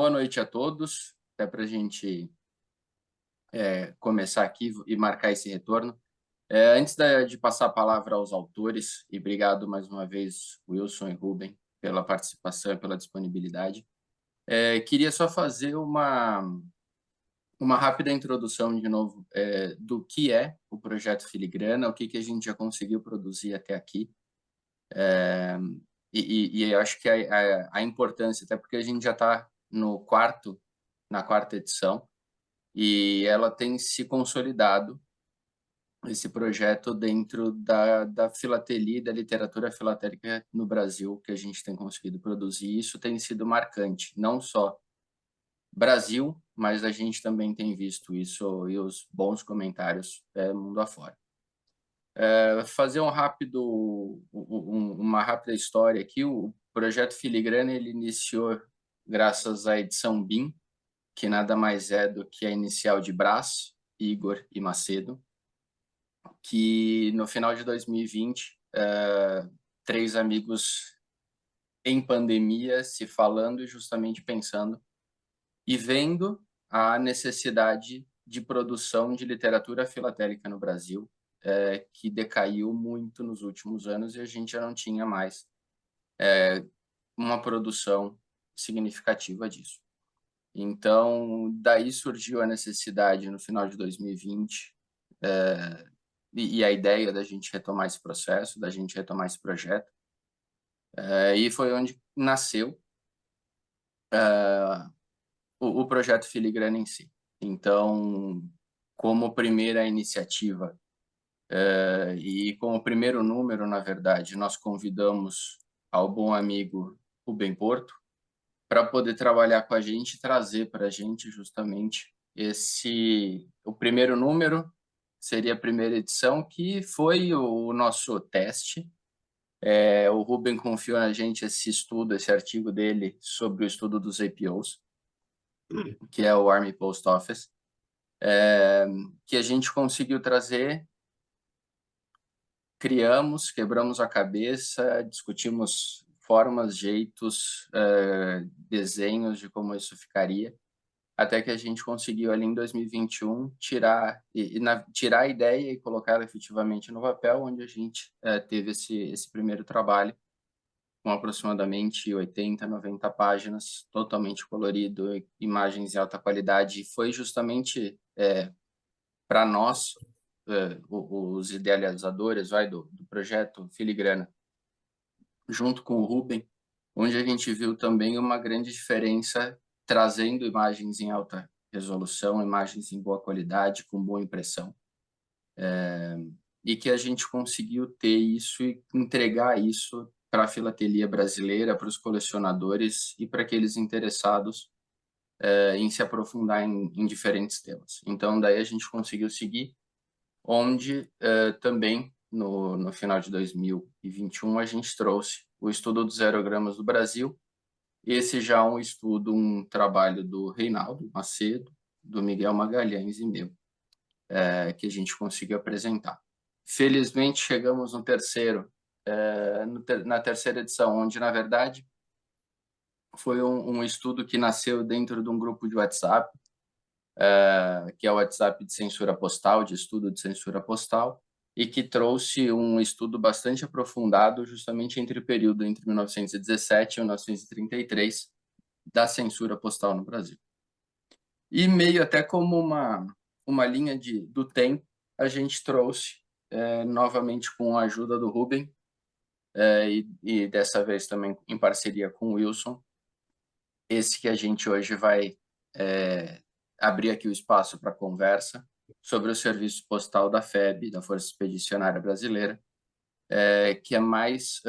Boa noite a todos. Até para a gente começar aqui e marcar esse retorno. Antes de passar a palavra aos autores, e obrigado mais uma vez, Wilson e Ruben, pela participação e pela disponibilidade, queria só fazer uma rápida introdução, de novo, do que é o projeto Filigrana, o que a gente já conseguiu produzir até aqui. E eu acho que a importância, até porque a gente já está na quarta edição, e ela tem se consolidado, esse projeto, dentro da filatelia e da literatura filatélica no Brasil, que a gente tem conseguido produzir. Isso tem sido marcante, não só Brasil, mas a gente também tem visto isso e os bons comentários mundo afora. Fazer uma rápida história aqui. O projeto Filigrana ele iniciou graças à edição BIM, que nada mais é do que a inicial de Brás, Igor e Macedo, que no final de 2020, três amigos em pandemia, se falando e justamente pensando e vendo a necessidade de produção de literatura filatélica no Brasil, que decaiu muito nos últimos anos, e a gente já não tinha mais uma produção significativa disso. Então, daí surgiu a necessidade, no final de 2020, e a ideia da gente retomar esse processo, da gente retomar esse projeto, e foi onde nasceu o projeto Filigrana em si. Então, como primeira iniciativa, e como primeiro número, na verdade, nós convidamos ao bom amigo Rubem Porto para poder trabalhar com a gente e trazer para a gente justamente o primeiro número. Seria a primeira edição, que foi o nosso teste. O Rubem confiou na gente esse estudo, esse artigo dele sobre o estudo dos APOs, que é o Army Post Office, que a gente conseguiu trazer, criamos, quebramos a cabeça, discutimos formas, jeitos, desenhos de como isso ficaria, até que a gente conseguiu ali em 2021 tirar a ideia e colocar ela efetivamente no papel, onde a gente teve esse primeiro trabalho com aproximadamente 80, 90 páginas, totalmente colorido, imagens em alta qualidade. E foi justamente para nós, os idealizadores do projeto Filigrana, junto com o Ruben, onde a gente viu também uma grande diferença, trazendo imagens em alta resolução, imagens em boa qualidade, com boa impressão, e que a gente conseguiu ter isso e entregar isso para a filatelia brasileira, para os colecionadores e para aqueles interessados em se aprofundar em diferentes temas. Então, daí a gente conseguiu seguir, onde também, no final de 2021, a gente trouxe o estudo dos aerogramas do Brasil. Esse já é um trabalho do Reinaldo Macedo, do Miguel Magalhães e meu, que a gente conseguiu apresentar. Felizmente, chegamos no na terceira edição, onde, na verdade, foi um estudo que nasceu dentro de um grupo de WhatsApp, que é o WhatsApp de censura postal, de estudo de censura postal, e que trouxe um estudo bastante aprofundado, justamente entre o período entre 1917 e 1933, da censura postal no Brasil. E meio até como uma linha do tempo, a gente trouxe, novamente com a ajuda do Ruben, e dessa vez também em parceria com o Wilson, esse que a gente hoje vai abrir aqui o espaço para conversa sobre o serviço postal da FEB, da Força Expedicionária Brasileira, que é mais,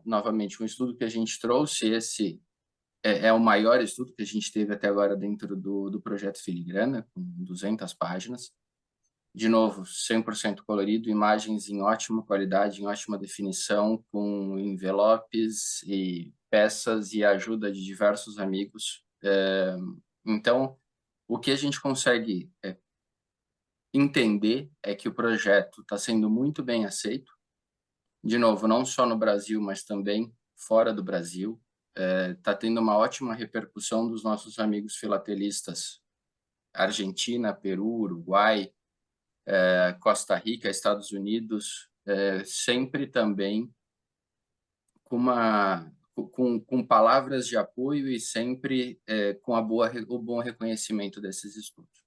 novamente, um estudo que a gente trouxe. Esse é o maior estudo que a gente teve até agora dentro do projeto Filigrana, com 200 páginas. De novo, 100% colorido, imagens em ótima qualidade, em ótima definição, com envelopes e peças e a ajuda de diversos amigos. Então, o que a gente consegue entender é que o projeto está sendo muito bem aceito, de novo, não só no Brasil, mas também fora do Brasil. está tendo uma ótima repercussão dos nossos amigos filatelistas, Argentina, Peru, Uruguai, Costa Rica, Estados Unidos, sempre também com palavras de apoio e sempre com o bom reconhecimento desses estudos.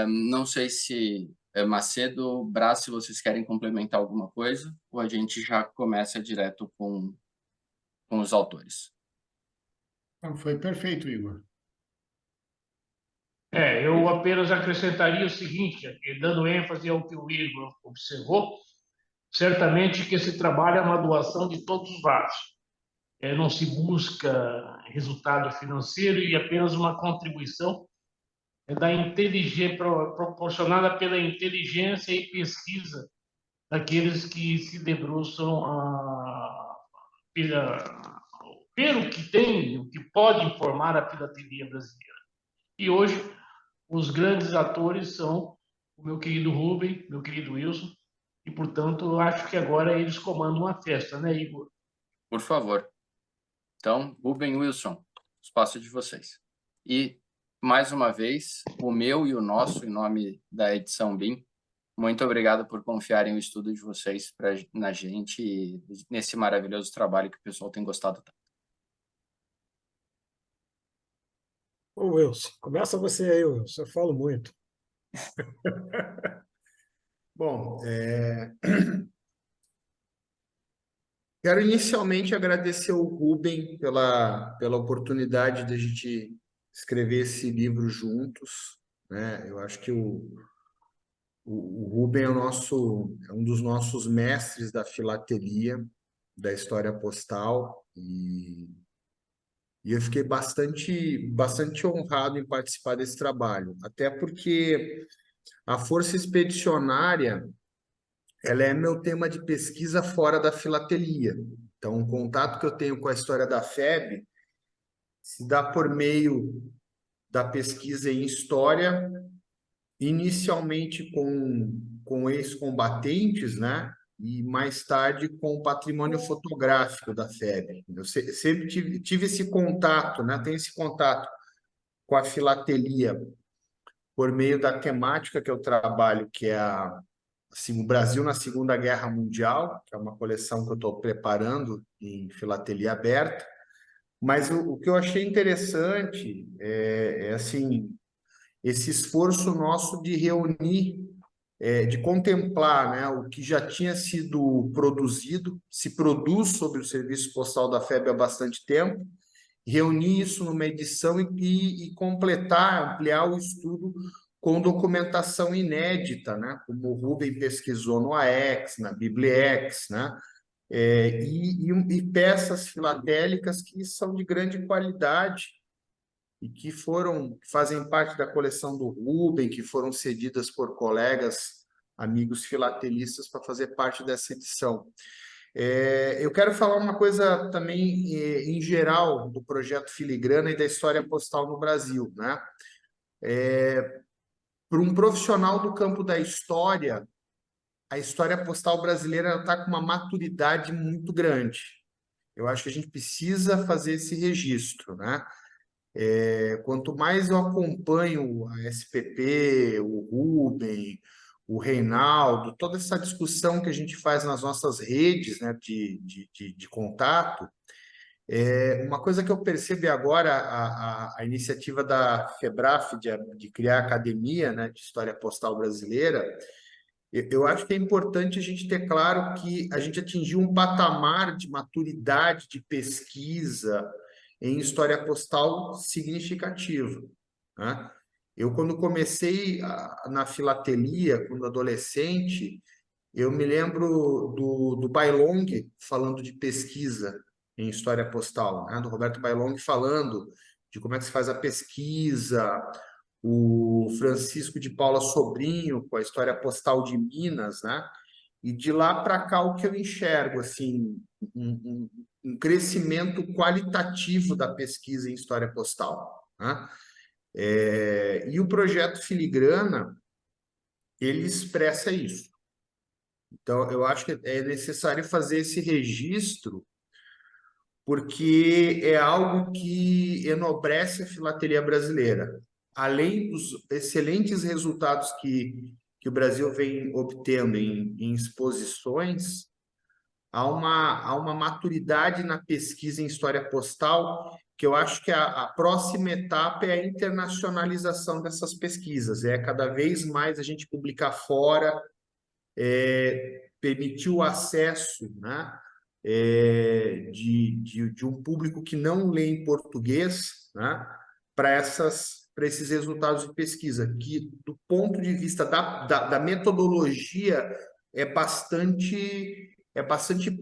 Não sei se Macedo, Brás, se vocês querem complementar alguma coisa, ou a gente já começa direto com os autores. Foi perfeito, Igor. Eu apenas acrescentaria o seguinte, dando ênfase ao que o Igor observou, certamente que esse trabalho é uma doação de todos os lados. Não se busca resultado financeiro e apenas uma contribuição proporcionada pela inteligência e pesquisa daqueles que se debruçam pelo que tem, o que pode informar a filatelia brasileira. E hoje, os grandes atores são o meu querido Rubem, meu querido Wilson, e, portanto, eu acho que agora eles comandam a festa, né, Igor? Por favor. Então, Rubem, Wilson, espaço de vocês. E, mais uma vez, o meu e o nosso, em nome da edição BIM, muito obrigado por confiarem o estudo de vocês na gente e nesse maravilhoso trabalho que o pessoal tem gostado tanto. Ô, Wilson, começa você aí, Wilson. Eu falo muito. Bom, quero inicialmente agradecer ao Rubem pela oportunidade de a gente escrever esse livro juntos, né? Eu acho que o Rubem é um dos nossos mestres da filatelia, da história postal, e eu fiquei bastante honrado em participar desse trabalho, até porque a Força Expedicionária, ela é meu tema de pesquisa fora da filatelia. Então, o contato que eu tenho com a história da FEB se dá por meio da pesquisa em história, inicialmente com ex-combatentes, né? E mais tarde com o patrimônio fotográfico da FEB. Eu sempre tive esse contato, né? Tenho esse contato com a filatelia por meio da temática que eu trabalho, que é assim, o Brasil na Segunda Guerra Mundial, que é uma coleção que eu estou preparando em filatelia aberta. Mas o que eu achei interessante assim, esse esforço nosso de reunir, de contemplar, né, o que já tinha sido produzido, se produz sobre o Serviço Postal da FEB há bastante tempo, reunir isso numa edição e completar, ampliar o estudo com documentação inédita, né? Como o Rubem pesquisou no AEX, na Bibliex, né? E peças filatélicas que são de grande qualidade e que fazem parte da coleção do Rubem, que foram cedidas por colegas, amigos filatelistas para fazer parte dessa edição. Eu quero falar uma coisa também, em geral, do projeto Filigrana e da história postal no Brasil, né? Para um profissional do campo da história, a história postal brasileira está com uma maturidade muito grande. Eu acho que a gente precisa fazer esse registro, né? Quanto mais eu acompanho a SPP, o Rubem, o Reinaldo, toda essa discussão que a gente faz nas nossas redes, né, de contato, uma coisa que eu percebo agora, a iniciativa da FEBRAF de criar a Academia, né, de História Postal Brasileira, eu acho que é importante a gente ter claro que a gente atingiu um patamar de maturidade de pesquisa em história postal significativo, né? Eu, quando comecei na filatelia, quando adolescente, eu me lembro do Bailong falando de pesquisa em história postal, né? Do Roberto Bailong falando de como é que se faz a pesquisa, o Francisco de Paula Sobrinho com a história postal de Minas, né? E de lá para cá o que eu enxergo assim um crescimento qualitativo da pesquisa em história postal, né? E o projeto Filigrana ele expressa isso. Então eu acho que é necessário fazer esse registro porque é algo que enobrece a filatelia brasileira. Além dos excelentes resultados que o Brasil vem obtendo em exposições, há uma maturidade na pesquisa em história postal que eu acho que a próxima etapa é a internacionalização dessas pesquisas. É cada vez mais a gente publicar fora, permitir o acesso, né, de um público que não lê em português, né, para esses resultados de pesquisa, que do ponto de vista da metodologia é bastante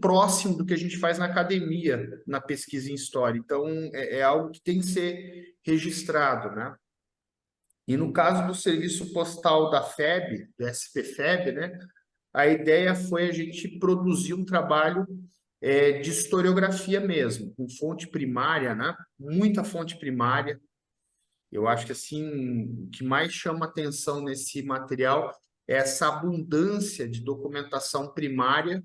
próximo do que a gente faz na academia, na pesquisa em história. Então, é algo que tem que ser registrado, né? E no caso do serviço postal da FEB, do SPFEB, né, a ideia foi a gente produzir um trabalho de historiografia mesmo, com fonte primária, né? Muita fonte primária. Eu acho que assim, o que mais chama atenção nesse material é essa abundância de documentação primária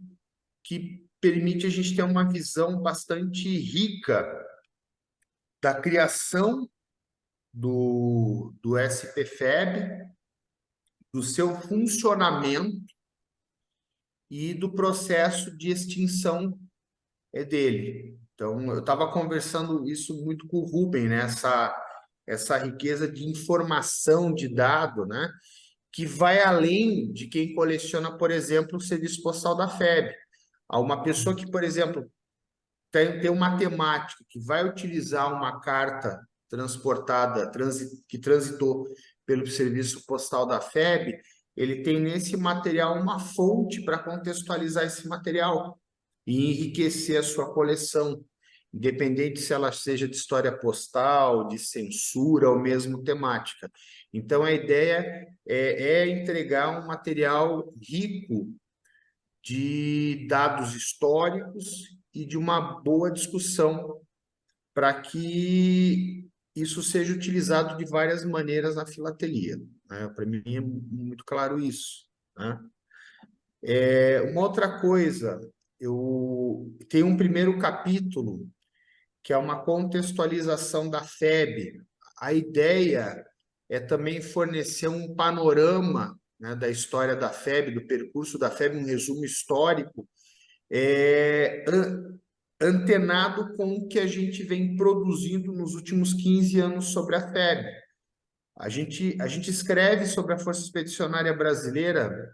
que permite a gente ter uma visão bastante rica da criação do SPFEB, do seu funcionamento e do processo de extinção dele. Então, eu estava conversando isso muito com o Rubem, né? Essa riqueza de informação, de dado, né? Que vai além de quem coleciona, por exemplo, o serviço postal da FEB. Há uma pessoa que, por exemplo, tem um matemático que vai utilizar uma carta transportada, que transitou pelo serviço postal da FEB, ele tem nesse material uma fonte para contextualizar esse material e enriquecer a sua coleção, independente se ela seja de história postal, de censura ou mesmo temática. Então, a ideia é entregar um material rico de dados históricos e de uma boa discussão para que isso seja utilizado de várias maneiras na filatelia, né? Para mim é muito claro isso, né? Uma outra coisa, eu tenho um primeiro capítulo que é uma contextualização da FEB. A ideia é também fornecer um panorama, né, da história da FEB, do percurso da FEB, um resumo histórico, é, antenado com o que a gente vem produzindo nos últimos 15 anos sobre a FEB. A gente escreve sobre a Força Expedicionária Brasileira,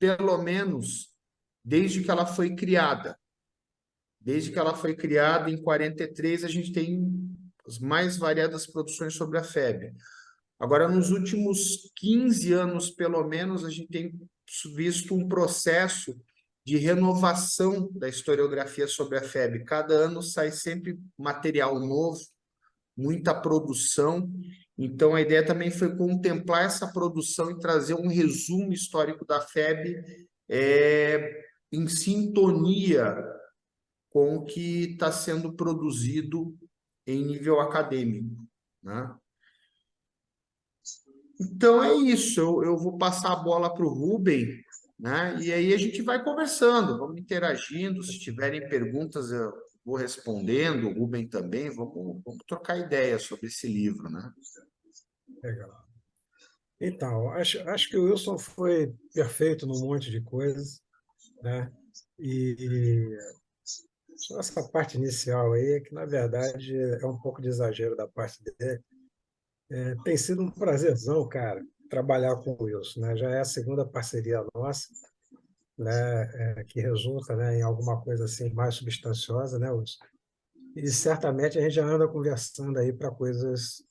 pelo menos, desde que ela foi criada. Desde que ela foi criada, em 43, a gente tem as mais variadas produções sobre a FEB. Agora, nos últimos 15 anos, pelo menos, a gente tem visto um processo de renovação da historiografia sobre a FEB. Cada ano sai sempre material novo, muita produção. Então, a ideia também foi contemplar essa produção e trazer um resumo histórico da FEB em sintonia com o que está sendo produzido em nível acadêmico, né? Então é isso, eu vou passar a bola para o Rubem, né? E aí a gente vai conversando, vamos interagindo, se tiverem perguntas eu vou respondendo, o Rubem também, vamos trocar ideias sobre esse livro, né? Legal. Então, acho que o Wilson foi perfeito num monte de coisas, né? E só essa parte inicial aí, que na verdade é um pouco de exagero da parte dele. Tem sido um prazerzão, cara, trabalhar com o Wilson, né? Já é a segunda parceria nossa, né? Que resulta, né, em alguma coisa assim mais substanciosa, né, Wilson? E certamente a gente já anda conversando aí para coisas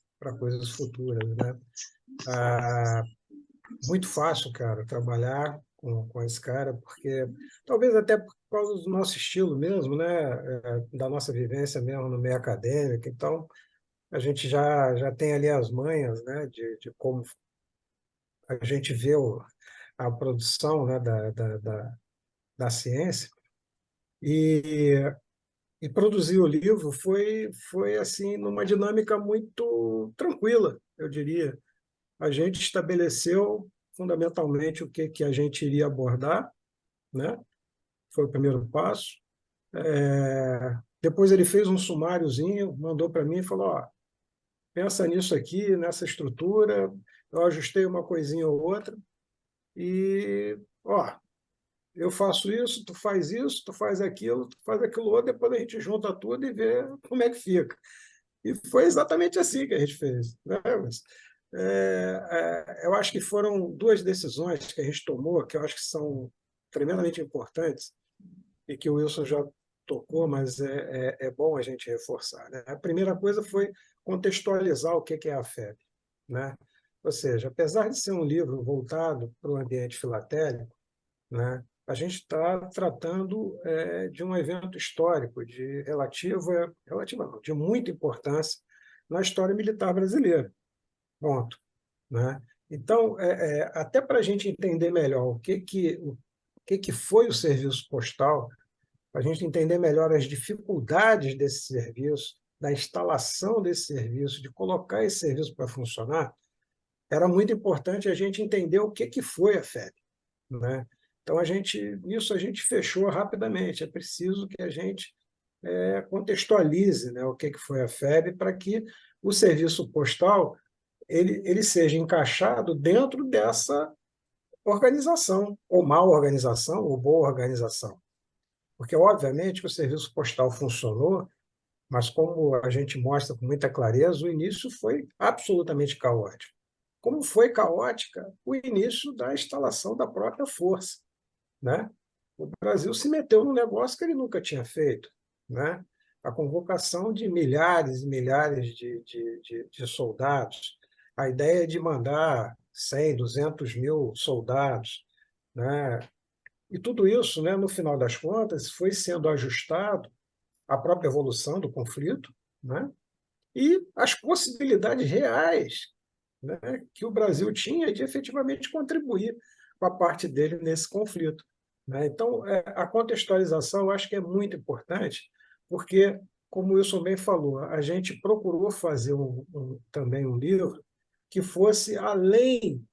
futuras, né? Ah, muito fácil, cara, trabalhar com esse cara, porque talvez até por causa do nosso estilo mesmo, né? Da nossa vivência mesmo no meio acadêmico. Então, a gente já tem ali as manhas, né? De como a gente vê a produção, né? Da ciência. E, e produzir o livro foi assim, numa dinâmica muito tranquila, eu diria. A gente estabeleceu fundamentalmente o que a gente iria abordar, né? Foi o primeiro passo. Depois ele fez um sumáriozinho, mandou para mim e falou: ó, pensa nisso aqui, nessa estrutura, eu ajustei uma coisinha ou outra, e ó, eu faço isso, tu faz aquilo outro, depois a gente junta tudo e vê como é que fica. E foi exatamente assim que a gente fez, né? Eu acho que foram duas decisões que a gente tomou, que eu acho que são tremendamente importantes, e que o Wilson já tocou, mas é bom a gente reforçar, né? A primeira coisa foi contextualizar o que é a FEB, né? Ou seja, apesar de ser um livro voltado para o ambiente filatélico, né, a gente está tratando de um evento histórico relativa não, de muita importância na história militar brasileira. Ponto, né? Então, até para a gente entender melhor o que foi o serviço postal, para a gente entender melhor as dificuldades desse serviço, da instalação desse serviço, de colocar esse serviço para funcionar, era muito importante a gente entender o que foi a FEB, né? Então, nisso a gente fechou rapidamente. É preciso que a gente contextualize, né, o que foi a FEB para que o serviço postal ele seja encaixado dentro dessa organização, ou má organização, ou boa organização. Porque, obviamente, que o serviço postal funcionou, mas como a gente mostra com muita clareza, o início foi absolutamente caótico. Como foi caótica o início da instalação da própria força, né? O Brasil se meteu num negócio que ele nunca tinha feito, né? A convocação de milhares e milhares de soldados, a ideia de mandar 100, 200 mil soldados, né? E tudo isso, né, no final das contas, foi sendo ajustado à própria evolução do conflito, né? E as possibilidades reais, né, que o Brasil tinha de efetivamente contribuir com a parte dele nesse conflito, né? Então, a contextualização eu acho que é muito importante, porque, como o Wilson bem falou, a gente procurou fazer também um livro que fosse além.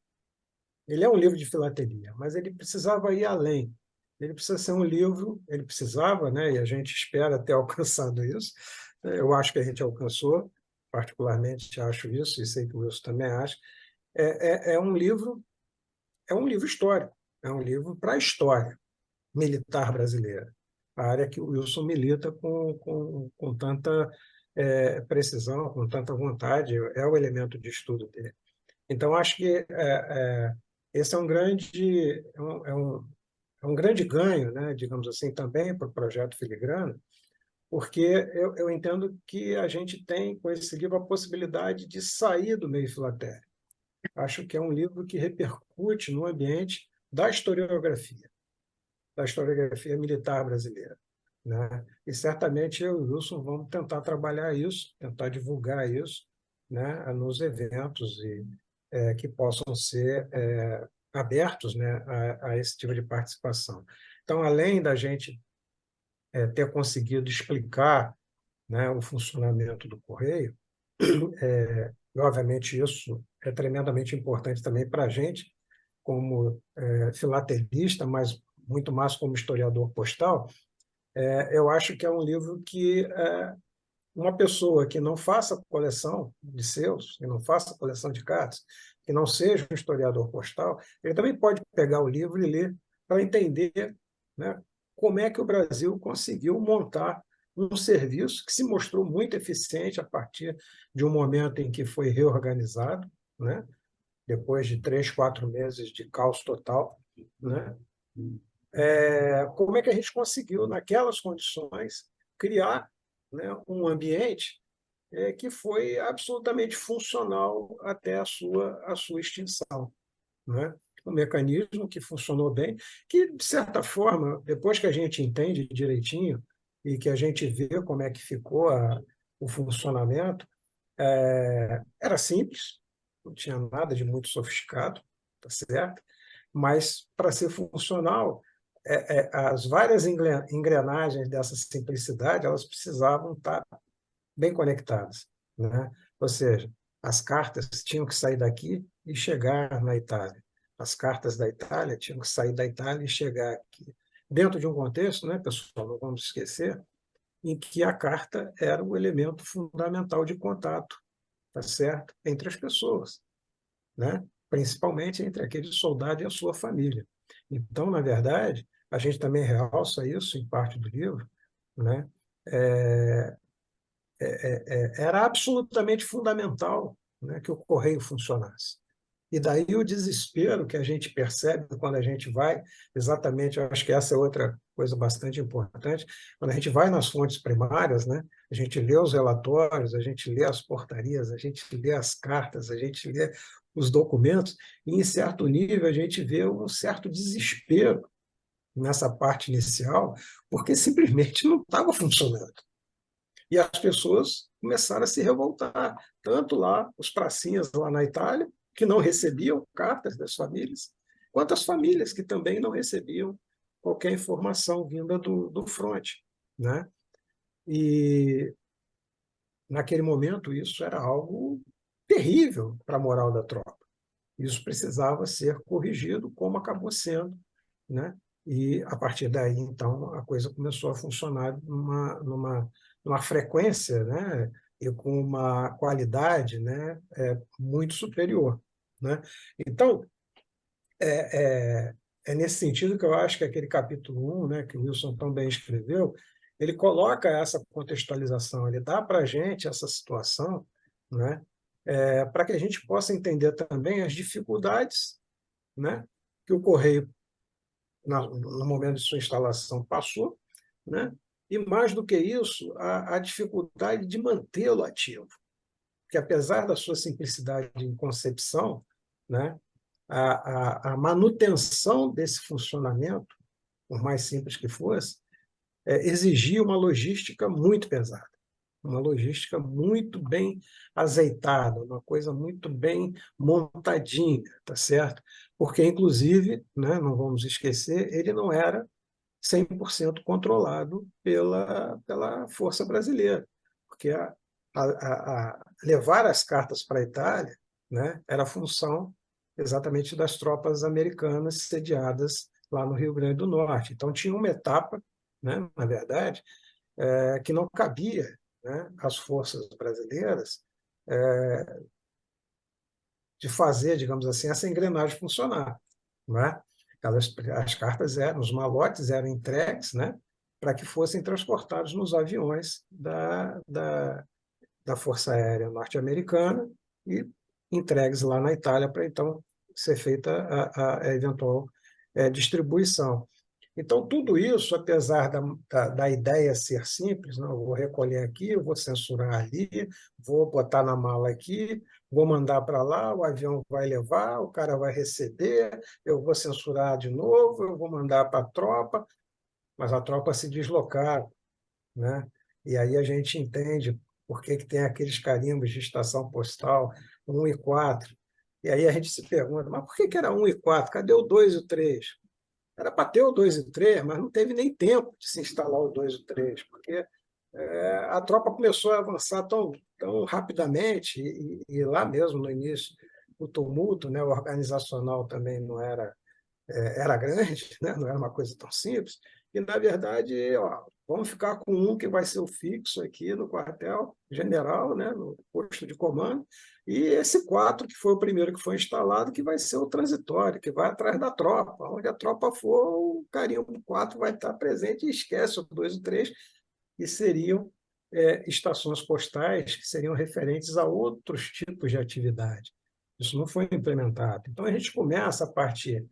Ele é um livro de filatelia, mas ele precisava ir além. Ele precisa ser um livro, ele precisava, né, e a gente espera ter alcançado isso. Eu acho que a gente alcançou, particularmente acho isso, e sei que o Wilson também acha. É, é, é um livro, é um livro histórico, é um livro para a história militar brasileira, a área que o Wilson milita com tanta precisão, com tanta vontade, é o elemento de estudo dele. Então, acho que esse é um grande ganho, né, digamos assim, também para o projeto Filigrana, porque eu entendo que a gente tem, com esse livro, a possibilidade de sair do meio filatélico. Acho que é um livro que repercute no ambiente da historiografia militar brasileira, né? E certamente eu e o Wilson vamos tentar trabalhar isso, tentar divulgar isso, né, nos eventos que possam ser abertos, né, a esse tipo de participação. Então, além da gente ter conseguido explicar, né, o funcionamento do Correio, e, obviamente, isso é tremendamente importante também para a gente, como filatelista, mas muito mais como historiador postal. Eu acho que é um livro que uma pessoa que não faça coleção de selos, que não faça coleção de cartas, que não seja um historiador postal, ele também pode pegar o livro e ler para entender, né, como é que o Brasil conseguiu montar um serviço que se mostrou muito eficiente a partir de um momento em que foi reorganizado, né, depois de 3, 4 meses de caos total, né? Como é que a gente conseguiu, naquelas condições, criar, né, um ambiente que foi absolutamente funcional até a sua extinção, né? Um mecanismo que funcionou bem, que, de certa forma, depois que a gente entende direitinho e que a gente vê como é que ficou o funcionamento, era simples, não tinha nada de muito sofisticado, tá certo? Mas, para ser funcional, as várias engrenagens dessa simplicidade elas precisavam estar bem conectadas, né? Ou seja, as cartas tinham que sair daqui e chegar na Itália. As cartas da Itália tinham que sair da Itália e chegar aqui. Dentro de um contexto, né, pessoal, não vamos esquecer, em que a carta era o elemento fundamental de contato, tá certo? Entre as pessoas, né? Principalmente entre aquele soldado e a sua família. Então, na verdade, a gente também realça isso em parte do livro, né? É, Era absolutamente fundamental, né, que o correio funcionasse. E daí o desespero que a gente percebe quando a gente vai, exatamente, eu acho que essa é outra coisa bastante importante, quando a gente vai nas fontes primárias, né, a gente lê os relatórios, a gente lê as portarias, a gente lê as cartas, a gente lê os documentos, e em certo nível a gente vê um certo desespero nessa parte inicial, porque simplesmente não estava funcionando. E as pessoas começaram a se revoltar, tanto lá, os pracinhas lá na Itália, que não recebiam cartas das famílias, quanto as famílias que também não recebiam qualquer informação vinda do fronte, né? E, naquele momento, isso era algo terrível para a moral da tropa. Isso precisava ser corrigido, como acabou sendo, né? E, a partir daí, então, a coisa começou a funcionar numa frequência, né? E com uma qualidade, né? Muito superior, né? Então, é, é, é nesse sentido que eu acho que aquele capítulo 1, né, que o Wilson tão bem escreveu, ele coloca essa contextualização, ele dá para a gente essa situação, né? Para que a gente possa entender também as dificuldades, né, que o Correio, no momento de sua instalação, passou, né? E, mais do que isso, a dificuldade de mantê-lo ativo. Porque, apesar da sua simplicidade em concepção, né, a manutenção desse funcionamento, por mais simples que fosse, exigia uma logística muito pesada, uma logística muito bem azeitada, uma coisa muito bem montadinha, tá certo? Porque, inclusive, né, não vamos esquecer, ele não era 100% controlado pela Força Brasileira, porque levar as cartas para a Itália, né, era função exatamente das tropas americanas sediadas lá no Rio Grande do Norte. Então, tinha uma etapa, né, na verdade, que não cabia, né, às forças brasileiras de fazer, digamos assim, essa engrenagem funcionar, não é? As cartas eram, os malotes eram entregues, né, para que fossem transportados nos aviões da Força Aérea Norte-Americana e entregues lá na Itália para então ser feita a eventual distribuição. Então, tudo isso, apesar da ideia ser simples, não, eu vou recolher aqui, eu vou censurar ali, vou botar na mala aqui, vou mandar para lá, o avião vai levar, o cara vai receber, eu vou censurar de novo, eu vou mandar para a tropa, mas a tropa se deslocar, né? E aí a gente entende por que tem aqueles carimbos de estação postal 1 e 4. E aí a gente se pergunta, mas por que era 1 e 4? Cadê o 2 e o 3? Era para ter o 2 e o 3, mas não teve nem tempo de se instalar o 2 e o 3, porque a tropa começou a avançar tão rapidamente, e lá mesmo no início, o tumulto, né, o organizacional também não era grande, né? Não era uma coisa tão simples. E, na verdade, ó, vamos ficar com um que vai ser o fixo aqui no quartel-general, né? No posto de comando, e esse 4, que foi o primeiro que foi instalado, que vai ser o transitório, que vai atrás da tropa. Onde a tropa for, o carimbo 4 vai estar presente e esquece o 2 e o 3, que seriam estações postais que seriam referentes a outros tipos de atividade. Isso não foi implementado. Então, a gente começa a partir,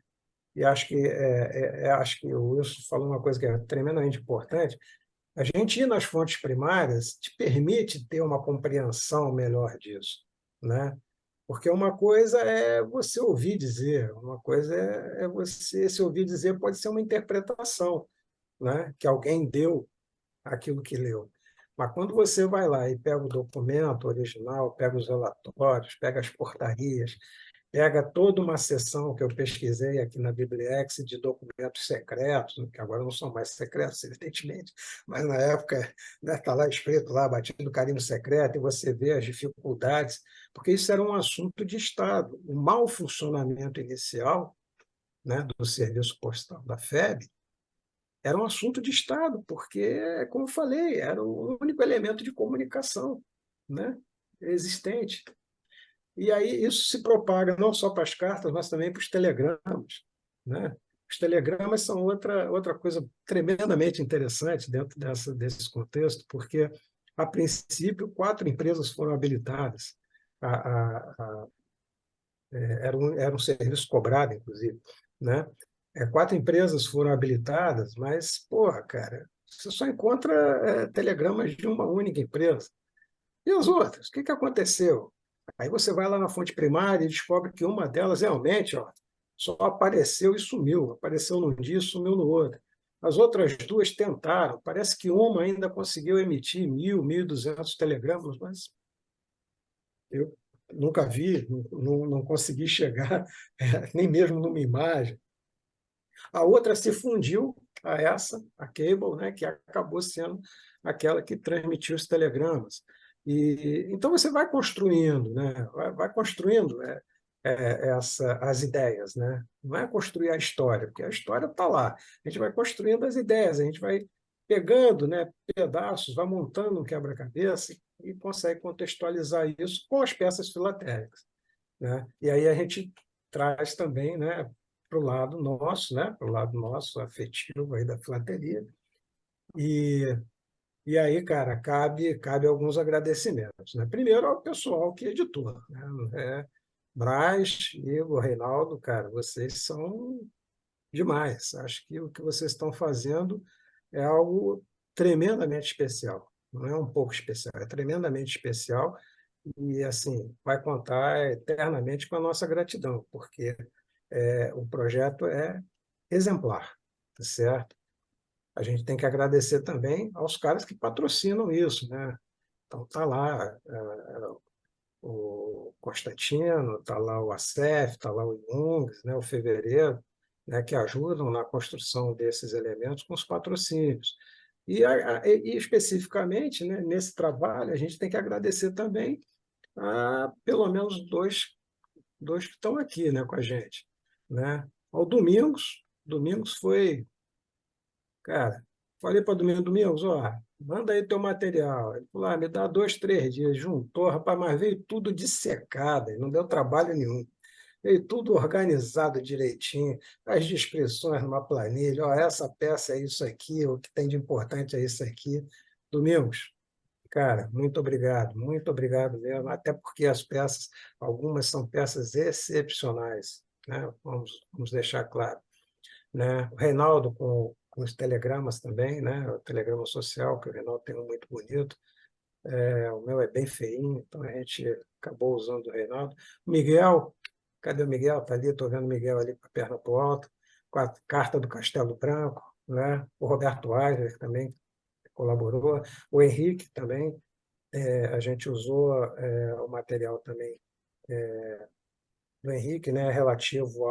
e acho que o Wilson falou uma coisa que é tremendamente importante. A gente ir nas fontes primárias te permite ter uma compreensão melhor disso, né? Porque uma coisa é você ouvir dizer, uma coisa é você se ouvir dizer pode ser uma interpretação, né? Que alguém deu aquilo que leu. Mas quando você vai lá e pega o documento original, pega os relatórios, pega as portarias, pega toda uma seção que eu pesquisei aqui na Bibliex de documentos secretos, que agora não são mais secretos, evidentemente, mas na época está lá escrito, lá, batido carimbo secreto, e você vê as dificuldades, porque isso era um assunto de Estado. O mau funcionamento inicial, né, do serviço postal da FEB era um assunto de Estado, porque, como eu falei, era o único elemento de comunicação, né, existente. E aí isso se propaga não só para as cartas, mas também para os telegramas, né? Os telegramas são outra coisa tremendamente interessante dentro desse contexto, porque, a princípio, 4 empresas foram habilitadas. Era um serviço cobrado, inclusive, né? 4 empresas foram habilitadas, mas, porra, cara, você só encontra telegramas de uma única empresa. E as outras? O que aconteceu? Aí você vai lá na fonte primária e descobre que uma delas realmente, ó, só apareceu e sumiu. Apareceu num dia e sumiu no outro. As outras 2 tentaram. Parece que uma ainda conseguiu emitir 1.000, 1.200 telegramas, mas eu nunca vi, não consegui chegar, nem mesmo numa imagem. A outra se fundiu a essa, a Cable, né, que acabou sendo aquela que transmitiu os telegramas. Então você vai construindo, né, vai construindo as ideias, né? Não é construir a história, porque a história está lá. A gente vai construindo as ideias, a gente vai pegando, né, pedaços, vai montando um quebra-cabeça e consegue contextualizar isso com as peças filatéricas, né? E aí a gente traz também, né, para o lado nosso, né, para o lado nosso afetivo aí da filateria. E aí, cara, cabe alguns agradecimentos, né? Primeiro ao pessoal que editou, né? Brás, Igor, Reinaldo, cara, vocês são demais. Acho que o que vocês estão fazendo é algo tremendamente especial. Não é um pouco especial, é tremendamente especial e, assim, vai contar eternamente com a nossa gratidão, porque o projeto é exemplar, tá certo? A gente tem que agradecer também aos caras que patrocinam isso, né? Então, tá lá o Constantino, está lá o Acef, está lá o Jung, né, o Fevereiro, né, que ajudam na construção desses elementos com os patrocínios. E especificamente, né, nesse trabalho, a gente tem que agradecer também a pelo menos dois que estão aqui, né, com a gente, né? Ao Domingos foi, cara, falei para Domingos, ó, manda aí teu material. Ele falou, me dá 2, 3 dias. Juntou, rapaz, mas veio tudo dissecado, não deu trabalho nenhum. Veio tudo organizado direitinho, as descrições numa planilha, ó, essa peça é isso aqui, o que tem de importante é isso aqui. Domingos, cara, muito obrigado mesmo, até porque as peças, algumas são peças excepcionais, né? Vamos deixar claro, né? O Reinaldo com os telegramas também, né? O telegrama social, que o Reinaldo tem um muito bonito, o meu é bem feinho, então a gente acabou usando o Reinaldo. O Miguel, cadê o Miguel? Está ali, estou vendo o Miguel ali com a perna para o alto, com a carta do Castelo Branco, né? O Roberto Weiser, que também colaborou, o Henrique também, a gente usou o material também do Henrique, né? Relativo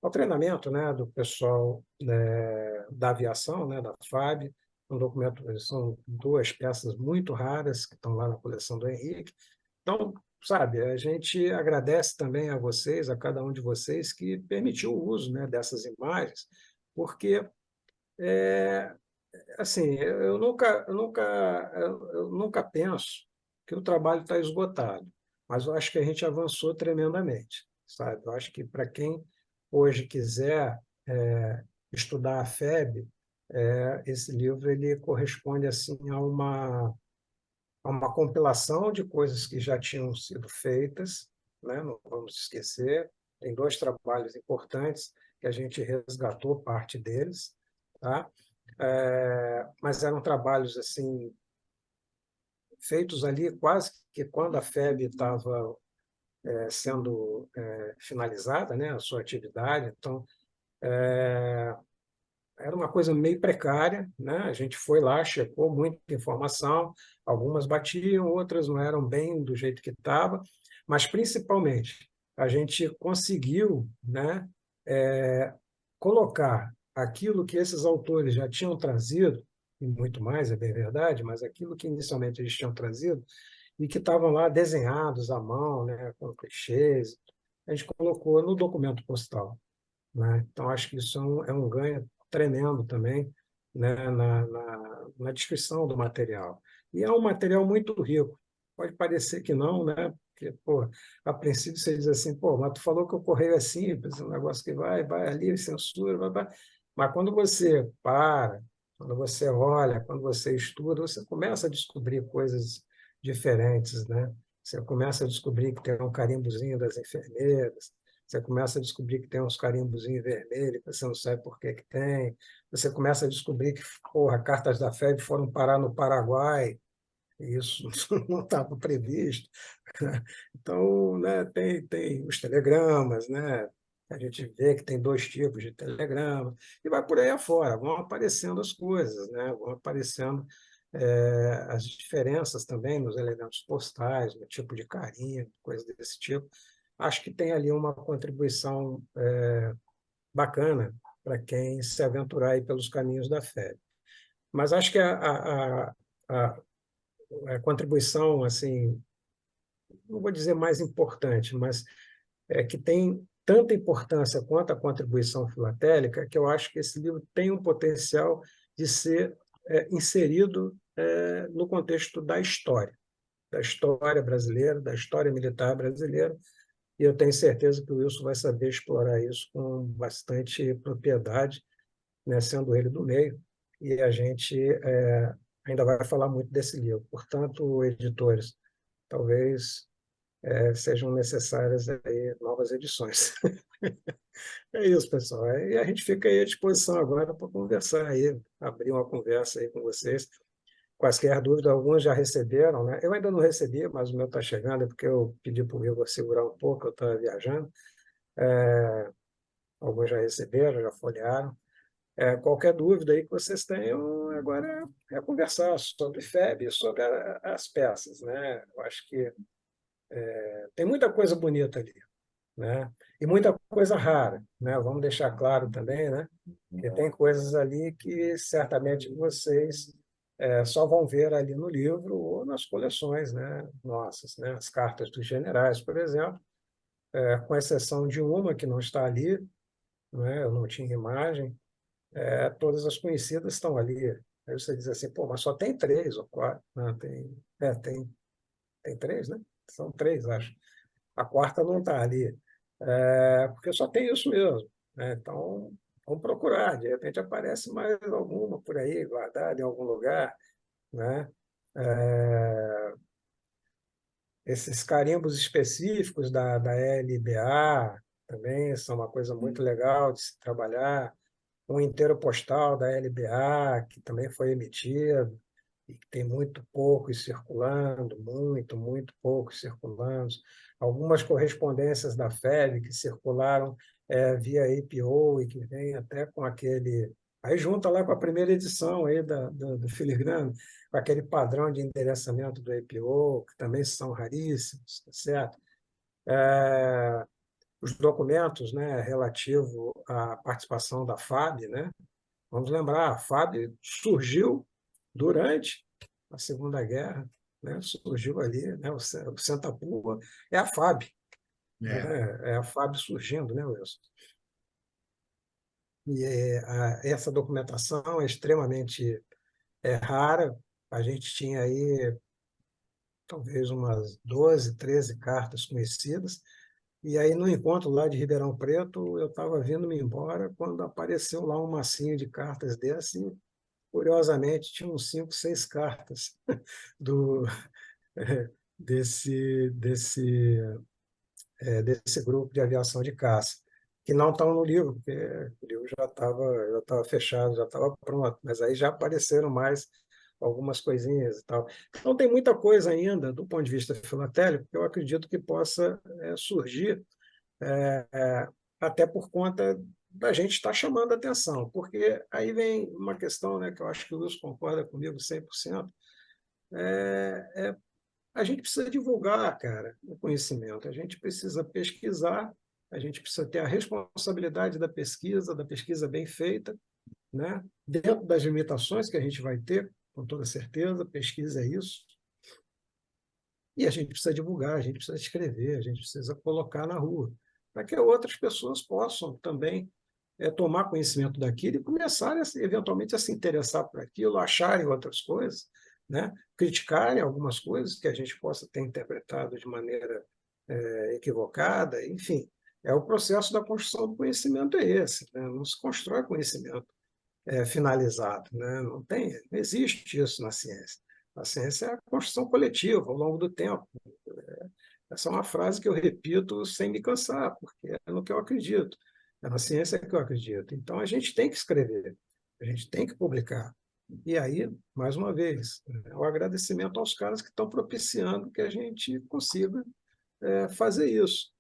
ao treinamento, né, do pessoal, da aviação, né, da FAB, um documento, são 2 peças muito raras que estão lá na coleção do Henrique. Então, sabe, a gente agradece também a vocês, a cada um de vocês que permitiu o uso, né, dessas imagens, porque assim, eu nunca penso que o trabalho está esgotado, mas eu acho que a gente avançou tremendamente, sabe? Eu acho que para quem hoje quiser estudar a FEB, esse livro ele corresponde assim a uma compilação de coisas que já tinham sido feitas, né? Não vamos esquecer, tem 2 trabalhos importantes que a gente resgatou parte deles, tá? Mas eram trabalhos assim feitos ali quase que quando a FEB estava sendo finalizada, né, a sua atividade. Então, era uma coisa meio precária, né? A gente foi lá, checou muita informação, algumas batiam, outras não eram bem do jeito que estava, mas principalmente a gente conseguiu, né, colocar aquilo que esses autores já tinham trazido, e muito mais, é bem verdade, mas aquilo que inicialmente eles tinham trazido e que estavam lá desenhados à mão, né, com clichês, a gente colocou no documento postal, né? Então, acho que isso é um ganho tremendo também, né, na descrição do material. E é um material muito rico. Pode parecer que não, né? Porque, pô, a princípio você diz assim, pô, mas tu falou que o correio é simples, um negócio que vai ali, censura, vai. Mas quando você para, quando você olha, quando você estuda, você começa a descobrir coisas diferentes, né? Você começa a descobrir que tem um carimbozinho das enfermeiras, você começa a descobrir que tem uns carimbozinhos vermelhos, que você não sabe por que que tem, você começa a descobrir que, porra, cartas da FEB foram parar no Paraguai, e isso não estava previsto. Então, né, tem os telegramas, né? A gente vê que tem dois tipos de telegrama, e vai por aí afora, vão aparecendo as coisas, né? Vão aparecendo as diferenças também nos elementos postais, no tipo de carinho, coisas desse tipo. Acho que tem ali uma contribuição bacana para quem se aventurar aí pelos caminhos da fé. Mas acho que a, a contribuição, assim, não vou dizer mais importante, mas que tem tanta importância quanto a contribuição filatélica, que eu acho que esse livro tem um potencial de ser inserido no contexto da história brasileira, da história militar brasileira, e eu tenho certeza que o Wilson vai saber explorar isso com bastante propriedade, né, sendo ele do meio, e a gente ainda vai falar muito desse livro. Portanto, editores, talvez sejam necessárias aí novas edições. É isso, pessoal. E a gente fica aí à disposição agora para conversar aí, abrir uma conversa aí com vocês. Quaisquer dúvidas, alguns já receberam, né? Eu ainda não recebi, mas o meu está chegando, é porque eu pedi para o Igor segurar um pouco, eu estava viajando. Alguns já receberam, já folhearam. Qualquer dúvida aí que vocês tenham, agora é conversar sobre FEB e sobre as peças, né? Eu acho que tem muita coisa bonita ali, né? E muita coisa rara, né? Vamos deixar claro também, né? Que tem coisas ali que certamente vocês só vão ver ali no livro ou nas coleções, né? Nossas, né? As cartas dos generais, por exemplo, com exceção de uma que não está ali, né? Eu não tinha imagem, todas as conhecidas estão ali. Aí você diz assim, pô, mas só tem três ou quatro. Não, tem três, né? São três, acho. A quarta não está ali, porque só tem isso mesmo, né? Então, vamos procurar, de repente aparece mais alguma por aí, guardada em algum lugar, né? É, esses carimbos específicos da LBA também são uma coisa muito legal de se trabalhar. Um inteiro postal da LBA, que também foi emitido, e que tem muito poucos circulando, muito poucos circulando. Algumas correspondências da FEB que circularam via APO e que vem até com aquele. Aí junta lá com a primeira edição aí do filigrana, com aquele padrão de endereçamento do APO, que também são raríssimos, tá certo? Os documentos, né, relativo à participação da FAB, né? Vamos lembrar, a FAB surgiu durante a Segunda Guerra, né? Surgiu ali, né? O Santa Pua é a FAB, né? É a FAB surgindo, né, Wilson? E essa documentação é extremamente rara. A gente tinha aí talvez umas 12, 13 cartas conhecidas. E aí, no encontro lá de Ribeirão Preto, eu estava vindo-me embora quando apareceu lá um massinho de cartas desse. E, curiosamente, tinha uns 5, 6 cartas do, desse grupo de aviação de caça, que não estão no livro, porque o livro já estava fechado, já estava pronto, mas aí já apareceram mais algumas coisinhas e tal. Então, tem muita coisa ainda, do ponto de vista filatélico, que eu acredito que possa surgir até por conta da gente estar chamando a atenção, porque aí vem uma questão, né, que eu acho que o Wilson concorda comigo 100%, a gente precisa divulgar, cara, o conhecimento, a gente precisa pesquisar, a gente precisa ter a responsabilidade da pesquisa bem feita, né, dentro das limitações que a gente vai ter, com toda certeza, pesquisa é isso, e a gente precisa divulgar, a gente precisa escrever, a gente precisa colocar na rua, para que outras pessoas possam também tomar conhecimento daquilo e começarem, eventualmente, a se interessar por aquilo, acharem outras coisas, né? Criticarem algumas coisas que a gente possa ter interpretado de maneira equivocada, enfim. O processo da construção do conhecimento é esse, né? Não se constrói conhecimento finalizado, né? Não existe isso na ciência. A ciência é a construção coletiva ao longo do tempo. Essa é uma frase que eu repito sem me cansar, porque é no que eu acredito. É na ciência que eu acredito. Então, a gente tem que escrever, a gente tem que publicar. E aí, mais uma vez, o agradecimento aos caras que estão propiciando que a gente consiga fazer isso,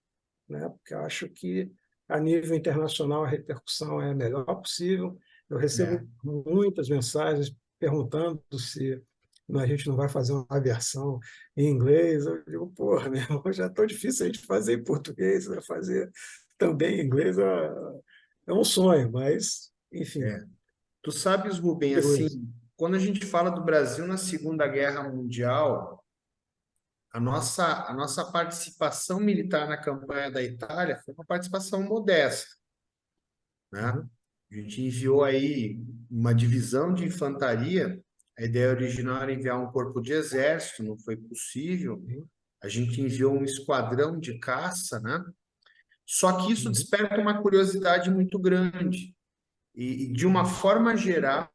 né? Porque eu acho que, a nível internacional, a repercussão é a melhor possível. Eu recebo muitas mensagens perguntando se a gente não vai fazer uma versão em inglês. Eu digo, porra, meu irmão, já é tão difícil a gente fazer em português, vai fazer também em inglês. É um sonho, mas, enfim, Tu sabes, Rubem, assim, curioso. quando a gente fala do Brasil na Segunda Guerra Mundial, a nossa participação militar na campanha da Itália foi uma participação modesta, né? Uhum, A gente enviou aí uma divisão de infantaria. A ideia original era enviar um corpo de exército, não foi possível. uhum, A gente enviou um esquadrão de caça, né? Só que isso uhum, desperta uma curiosidade muito grande. E de uma forma geral,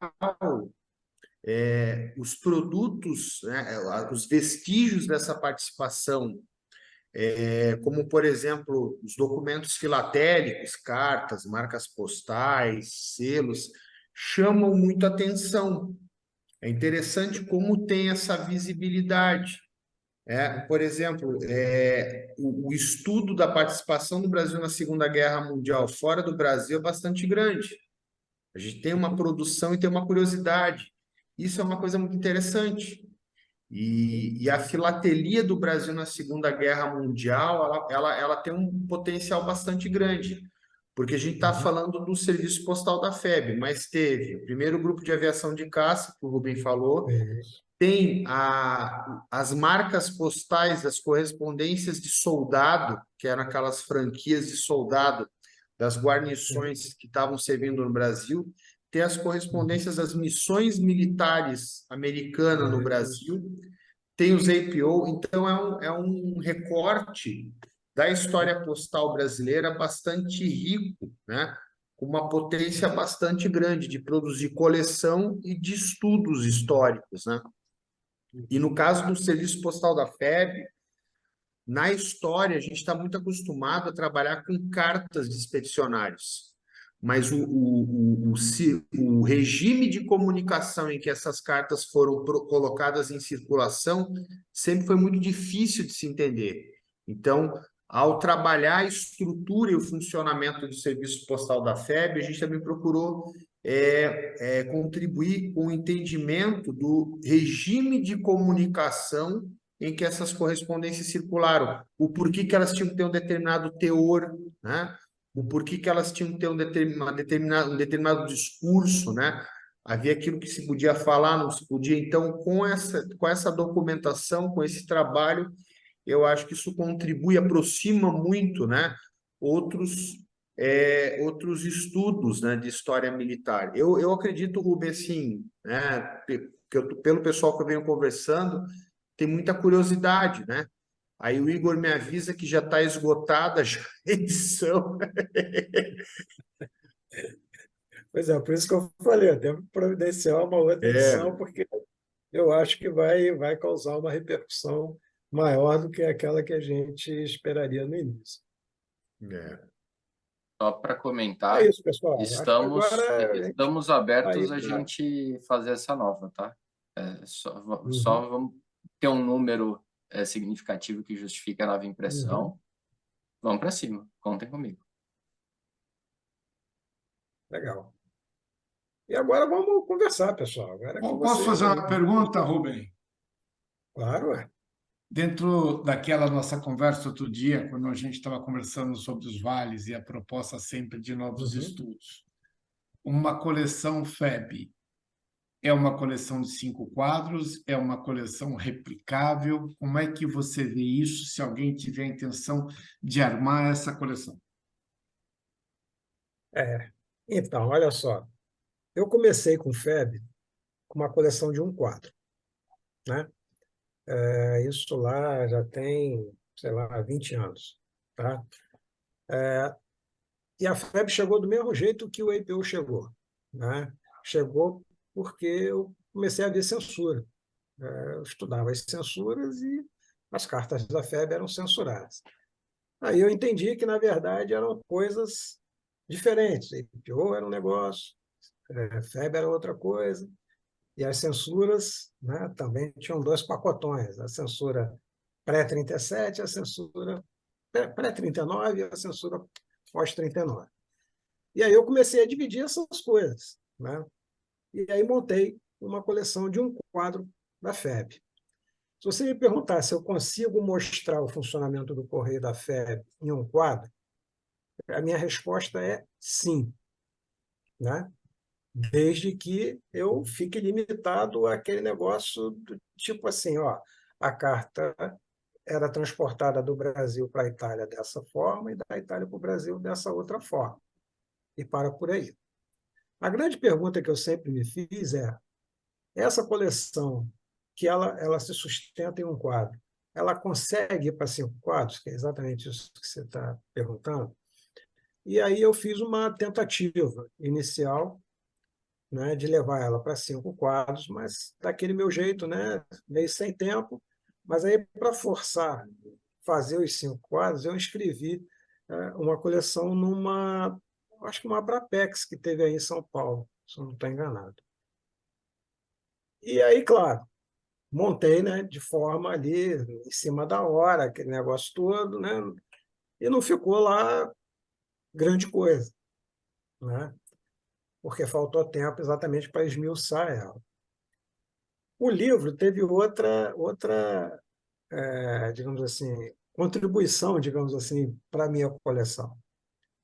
os produtos, né, os vestígios dessa participação, como, por exemplo, os documentos filatélicos, cartas, marcas postais, selos, chamam muito atenção. É interessante como tem essa visibilidade. Por exemplo, o estudo da participação do Brasil na Segunda Guerra Mundial fora do Brasil é bastante grande. A gente tem uma produção e tem uma curiosidade. Isso é uma coisa muito interessante. E a filatelia do Brasil na Segunda Guerra Mundial, ela tem um potencial bastante grande, porque a gente está uhum. falando do serviço postal da FEB, mas teve o primeiro grupo de aviação de caça, que o Rubem falou, É isso. tem as marcas postais das correspondências de soldado, que eram aquelas franquias de soldado das guarnições que estavam servindo no Brasil, tem as Uhum. correspondências das missões militares americanas no É isso. Brasil, tem os APO, então é um recorte da história postal brasileira bastante rico, né? Com uma potência bastante grande de produzir coleção e de estudos históricos, né? E no caso do serviço postal da FEB, na história, a gente está muito acostumado a trabalhar com cartas de expedicionários, mas o regime de comunicação em que essas cartas foram colocadas em circulação sempre foi muito difícil de se entender. Então, ao trabalhar a estrutura e o funcionamento do serviço postal da FEB, a gente também procurou contribuir com o entendimento do regime de comunicação em que essas correspondências circularam, o porquê que elas tinham que ter um determinado teor, né? O porquê que elas tinham que ter um determinado discurso, né? Havia aquilo que se podia falar, não se podia. Então, com essa documentação, com esse trabalho, eu acho que isso contribui, aproxima muito, né? Outros estudos, né, de história militar. Eu acredito, Rubem, assim, né, pelo pessoal que eu venho conversando, tem muita curiosidade, né? Aí o Igor me avisa que já está esgotada já a edição. Pois é, por isso que eu falei, eu devo providenciar uma outra edição, porque eu acho que vai causar uma repercussão maior do que aquela que a gente esperaria no início. É. Só para É comentar, isso, pessoal. Acho que estamos, agora a gente estamos está aí abertos a para. gente fazer essa nova, tá? Só, Uhum, só vamos ter um número significativo que justifique a nova uhum, impressão. Vamos para cima, contem comigo. legal. E agora vamos conversar, pessoal. Agora é com Posso vocês fazer aí. uma pergunta, Rubem? Claro, é. Dentro daquela nossa conversa outro dia, quando a gente estava conversando sobre os vales e a proposta sempre de novos Uhum. estudos, uma coleção FEB é uma coleção de 5 quadros? É uma coleção replicável? Como é que você vê isso se alguém tiver a intenção de armar essa coleção? É. Então, olha só, eu comecei com FEB com uma coleção de um quadro, né? Isso lá já tem, sei lá, 20 anos, tá? E a FEB chegou do mesmo jeito que o APO chegou, né? Chegou porque eu comecei a ver censura. Eu estudava as censuras e as cartas da FEB eram censuradas. Aí eu entendi que, na verdade, eram coisas diferentes. APO era um negócio, FEB era outra coisa, e as censuras, né, também tinham dois pacotões, a censura pré-37 e a censura pré-39 e a censura pós-39. E aí eu comecei a dividir essas coisas, né? E aí montei uma coleção de um quadro da FEB. Se você me perguntar se eu consigo mostrar o funcionamento do correio da FEB em um quadro, a minha resposta é sim, né? Desde que eu fique limitado àquele negócio do tipo assim, ó, a carta era transportada do Brasil para a Itália dessa forma e da Itália para o Brasil dessa outra forma. E para por aí. A grande pergunta que eu sempre me fiz é: essa coleção, que ela se sustenta em um quadro, ela consegue ir para 5 quadros? Que é exatamente isso que você está perguntando. E aí eu fiz uma tentativa inicial, né, de levar ela para 5 quadros, mas daquele meu jeito, né, meio sem tempo. Mas aí, para forçar fazer os 5 quadros, eu inscrevi uma coleção numa, acho que uma Abrapex que teve aí em São Paulo, se eu não estou enganado. E aí, claro, montei, né, de forma ali, em cima da hora, aquele negócio todo, né, e não ficou lá grande coisa, né, porque faltou tempo exatamente para esmiuçar ela. O livro teve outra digamos assim, contribuição, digamos assim, para a minha coleção.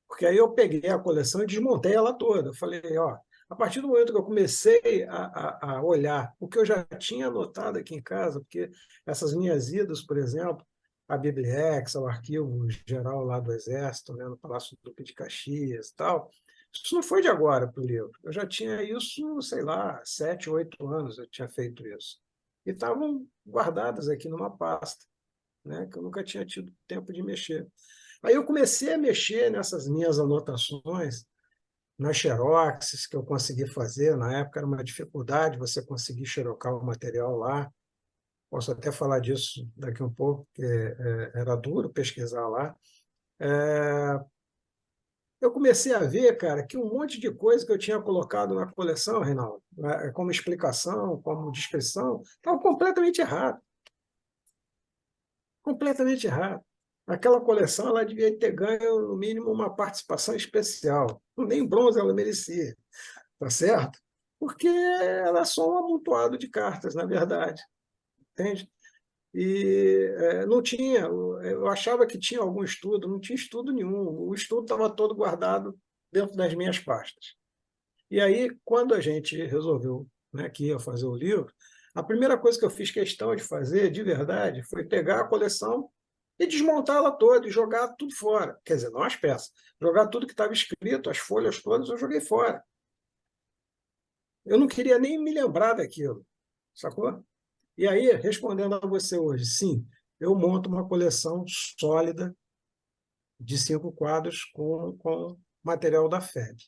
Porque aí eu peguei a coleção e desmontei ela toda. Eu falei, ó, a partir do momento que eu comecei a olhar o que eu já tinha anotado aqui em casa, porque essas minhas idas, por exemplo, a Bibliex, ao arquivo geral lá do Exército, né, no Palácio do Duque de Caxias e tal, isso não foi de agora para o livro. Eu já tinha isso, sei lá, 7, 8 anos eu tinha feito isso. E estavam guardadas aqui numa pasta, né, que eu nunca tinha tido tempo de mexer. Aí eu comecei a mexer nessas minhas anotações, nas xeroxes que eu consegui fazer. Na época era uma dificuldade você conseguir xerocar o material lá. Posso até falar disso daqui um pouco, porque era duro pesquisar lá. Eu comecei a ver, cara, que um monte de coisa que eu tinha colocado na coleção, Reinaldo, como explicação, como descrição, estava completamente errado. Completamente errado. Aquela coleção ela devia ter ganho, no mínimo, uma participação especial. Nem bronze ela merecia, tá certo? Porque ela é só um amontoado de cartas, na verdade, entende? E não tinha, eu achava que tinha algum estudo, não tinha estudo nenhum. O estudo estava todo guardado dentro das minhas pastas. E aí, quando a gente resolveu, né, que ia fazer o livro, a primeira coisa que eu fiz questão de fazer, de verdade, foi pegar a coleção e desmontá-la toda e jogar tudo fora. Quer dizer, não as peças, jogar tudo que estava escrito, as folhas todas, eu joguei fora. Eu não queria nem me lembrar daquilo, sacou? E aí, respondendo a você hoje, sim, eu monto uma coleção sólida de 5 quadros com material da FEB.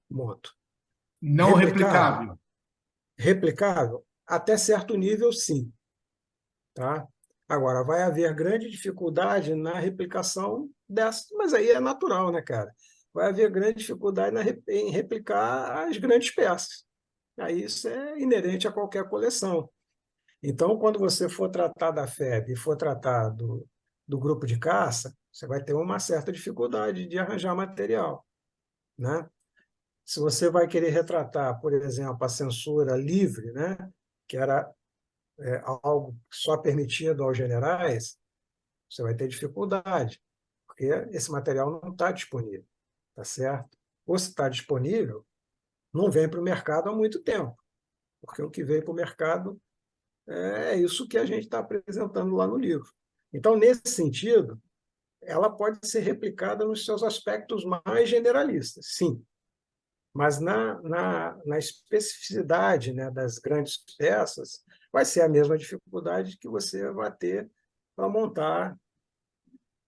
Monto. Não replicável. Replicável? Até certo nível, sim. Tá? Agora, vai haver grande dificuldade na replicação dessa, mas aí é natural, né, cara? Vai haver grande dificuldade em replicar as grandes peças. Aí isso é inerente a qualquer coleção. Então, quando você for tratar da FEB e for tratar do grupo de caça, você vai ter uma certa dificuldade de arranjar material, né? Se você vai querer retratar, por exemplo, a censura livre, né, que era algo só permitido aos generais, você vai ter dificuldade, porque esse material não está disponível, tá certo? Ou se está disponível, não vem para o mercado há muito tempo, porque o que veio para o mercado é isso que a gente está apresentando lá no livro. Então, nesse sentido, ela pode ser replicada nos seus aspectos mais generalistas, sim, mas na especificidade, né, das grandes peças, vai ser a mesma dificuldade que você vai ter para montar.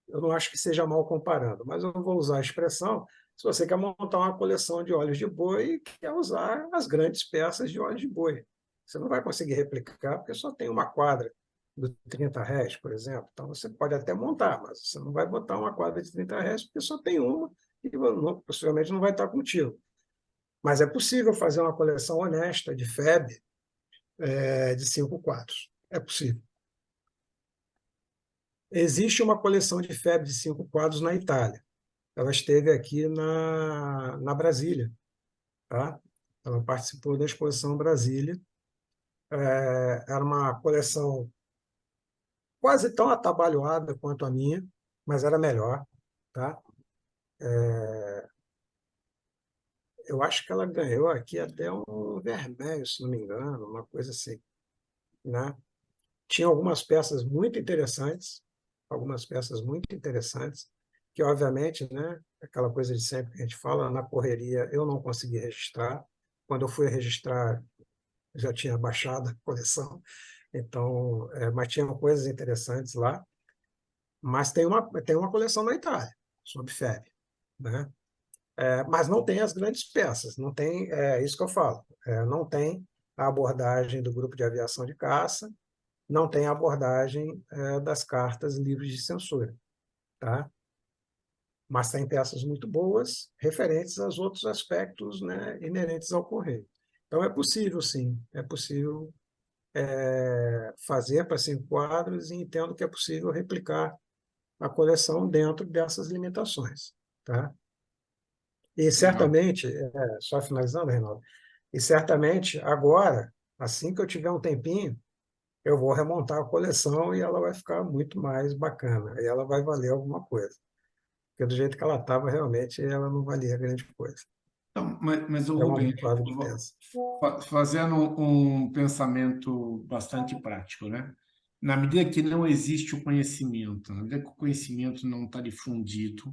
Eu não acho que seja mal comparando, mas eu vou usar a expressão: se você quer montar uma coleção de óleos de boi e quer usar as grandes peças de óleos de boi, você não vai conseguir replicar, porque só tem uma quadra de 30 réis, por exemplo. Então, você pode até montar, mas você não vai botar uma quadra de 30 réis, porque só tem uma e possivelmente não vai estar contigo. Mas é possível fazer uma coleção honesta de FEB de 5 quadros. É possível. Existe uma coleção de FEB de 5 quadros na Itália. Ela esteve aqui na Brasília, tá? Ela participou da Exposição Brasília. Era uma coleção quase tão atabalhoada quanto a minha, mas era melhor, tá? Eu acho que ela ganhou aqui até um vermelho, se não me engano, uma coisa assim, né? Tinha algumas peças muito interessantes, que obviamente, né, aquela coisa de sempre que a gente fala, na correria eu não consegui registrar. Quando eu fui registrar, já tinha baixado a coleção, então, mas tinha coisas interessantes lá. Mas tem uma coleção na Itália, sobre FEB, né? Mas não tem as grandes peças, não tem, isso que eu falo, não tem a abordagem do grupo de aviação de caça, não tem a abordagem das cartas livres de censura, tá? Mas tem peças muito boas referentes aos outros aspectos, né, inerentes ao correio. Então, é possível, sim, é possível fazer para 5 quadros, e entendo que é possível replicar a coleção dentro dessas limitações, tá? E Legal. certamente, só finalizando, Reinaldo, e certamente agora, assim que eu tiver um tempinho, eu vou remontar a coleção e ela vai ficar muito mais bacana, e ela vai valer alguma coisa. Porque do jeito que ela estava, realmente, ela não valia grande coisa. Então, mas o É um Rubem, amontoado de peças. fazendo um pensamento bastante prático, né? Na medida que não existe o conhecimento, na medida que o conhecimento não está difundido,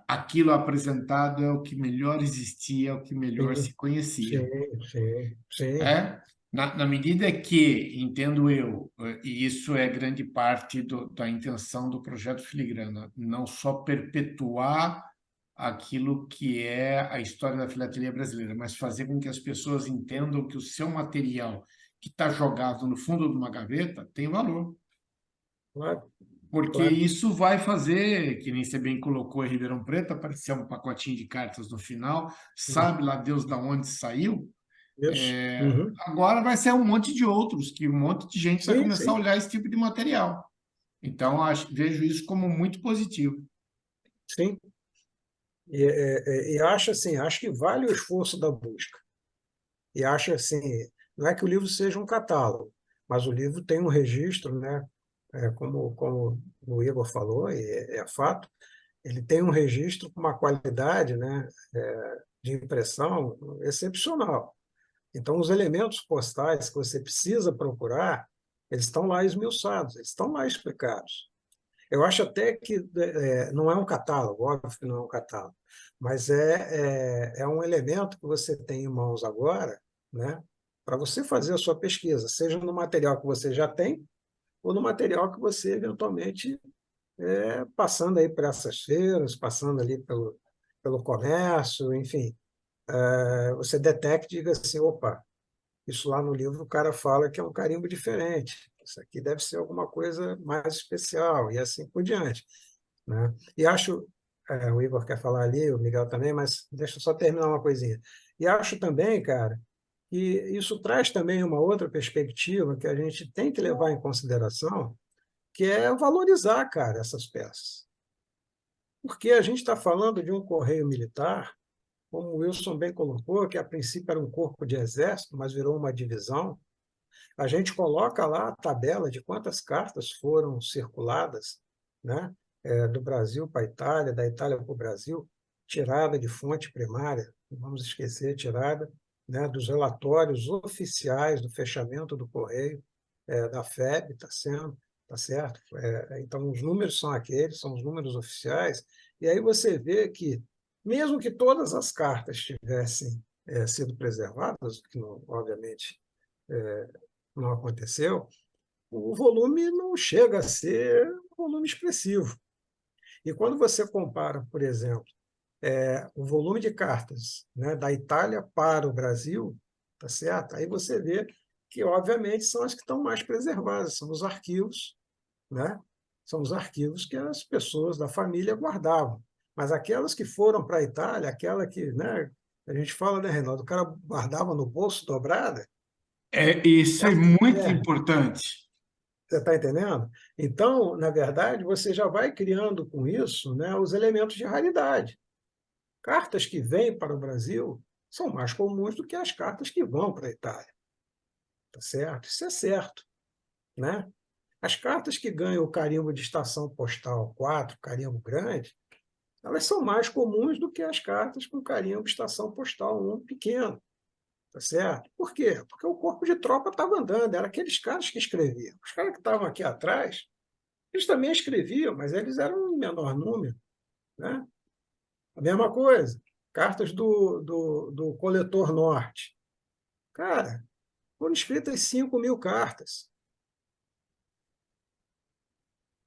aquilo apresentado é o que melhor existia, é o que melhor Sim, se conhecia. sim, sim, sim. É? Na medida que, entendo eu, e isso é grande parte da intenção do projeto Filigrana, não só perpetuar aquilo que é a história da filatelia brasileira, mas fazer com que as pessoas entendam que o seu material que está jogado no fundo de uma gaveta tem valor. Claro, Porque claro. isso vai fazer, que nem você bem colocou em Ribeirão Preto, aparecer um pacotinho de cartas no final, sabe lá Deus da onde saiu. Isso. Uhum. Agora vai ser um monte de outros, que um monte de gente vai Sim, começar a sim, olhar esse tipo de material. Então, vejo isso como muito positivo. sim. E acho assim, acho que vale o esforço da busca. E acho assim, não é que o livro seja um catálogo, mas o livro tem um registro, né? Como o Igor falou, e é fato, ele tem um registro com uma qualidade, né, de impressão excepcional. Então, os elementos postais que você precisa procurar, eles estão lá esmiuçados, eles estão lá explicados. Eu acho até que não é um catálogo, óbvio que não é um catálogo, mas é um elemento que você tem em mãos agora, né, para você fazer a sua pesquisa, seja no material que você já tem ou no material que você eventualmente passando aí por essas feiras, passando ali pelo comércio, enfim, você detecta e diga assim, opa, isso lá no livro o cara fala que é um carimbo diferente, isso aqui deve ser alguma coisa mais especial, e assim por diante, né? E acho, o Igor quer falar ali, o Miguel também, mas deixa eu só terminar uma coisinha. E acho também, cara, que isso traz também uma outra perspectiva que a gente tem que levar em consideração, que é valorizar, cara, essas peças. Porque a gente está falando de um correio militar, como o Wilson bem colocou, que a princípio era um corpo de exército, mas virou uma divisão. A gente coloca lá a tabela de quantas cartas foram circuladas, né, do Brasil para a Itália, da Itália para o Brasil, tirada de fonte primária, não vamos esquecer, tirada, né, dos relatórios oficiais do fechamento do correio, da FEB, está sendo, tá certo? Então, os números são aqueles, são os números oficiais, e aí você vê que mesmo que todas as cartas tivessem sido preservadas, o que não, obviamente não aconteceu, o volume não chega a ser um volume expressivo. E quando você compara, por exemplo, o volume de cartas, né, da Itália para o Brasil, tá certo? Aí você vê que, obviamente, são as que estão mais preservadas, são os arquivos, né? São os arquivos que as pessoas da família guardavam. Mas aquelas que foram para a Itália, aquela que, né, a gente fala, né, Reinaldo, o cara guardava no bolso dobrada, Isso é muito é, importante. você está entendendo? Então, na verdade, você já vai criando com isso, né, os elementos de raridade. Cartas que vêm para o Brasil são mais comuns do que as cartas que vão para a Itália. Tá certo? Isso é certo, né? As cartas que ganham o carimbo de estação postal 4, carimbo grande, elas são mais comuns do que as cartas com carimbo de estação postal 1 pequeno. Tá certo? Por quê? Porque o corpo de tropa estava andando, eram aqueles caras que escreviam. Os caras que estavam aqui atrás, eles também escreviam, mas eles eram em menor número, né? A mesma coisa, cartas do coletor norte. Cara, foram escritas 5.000 cartas.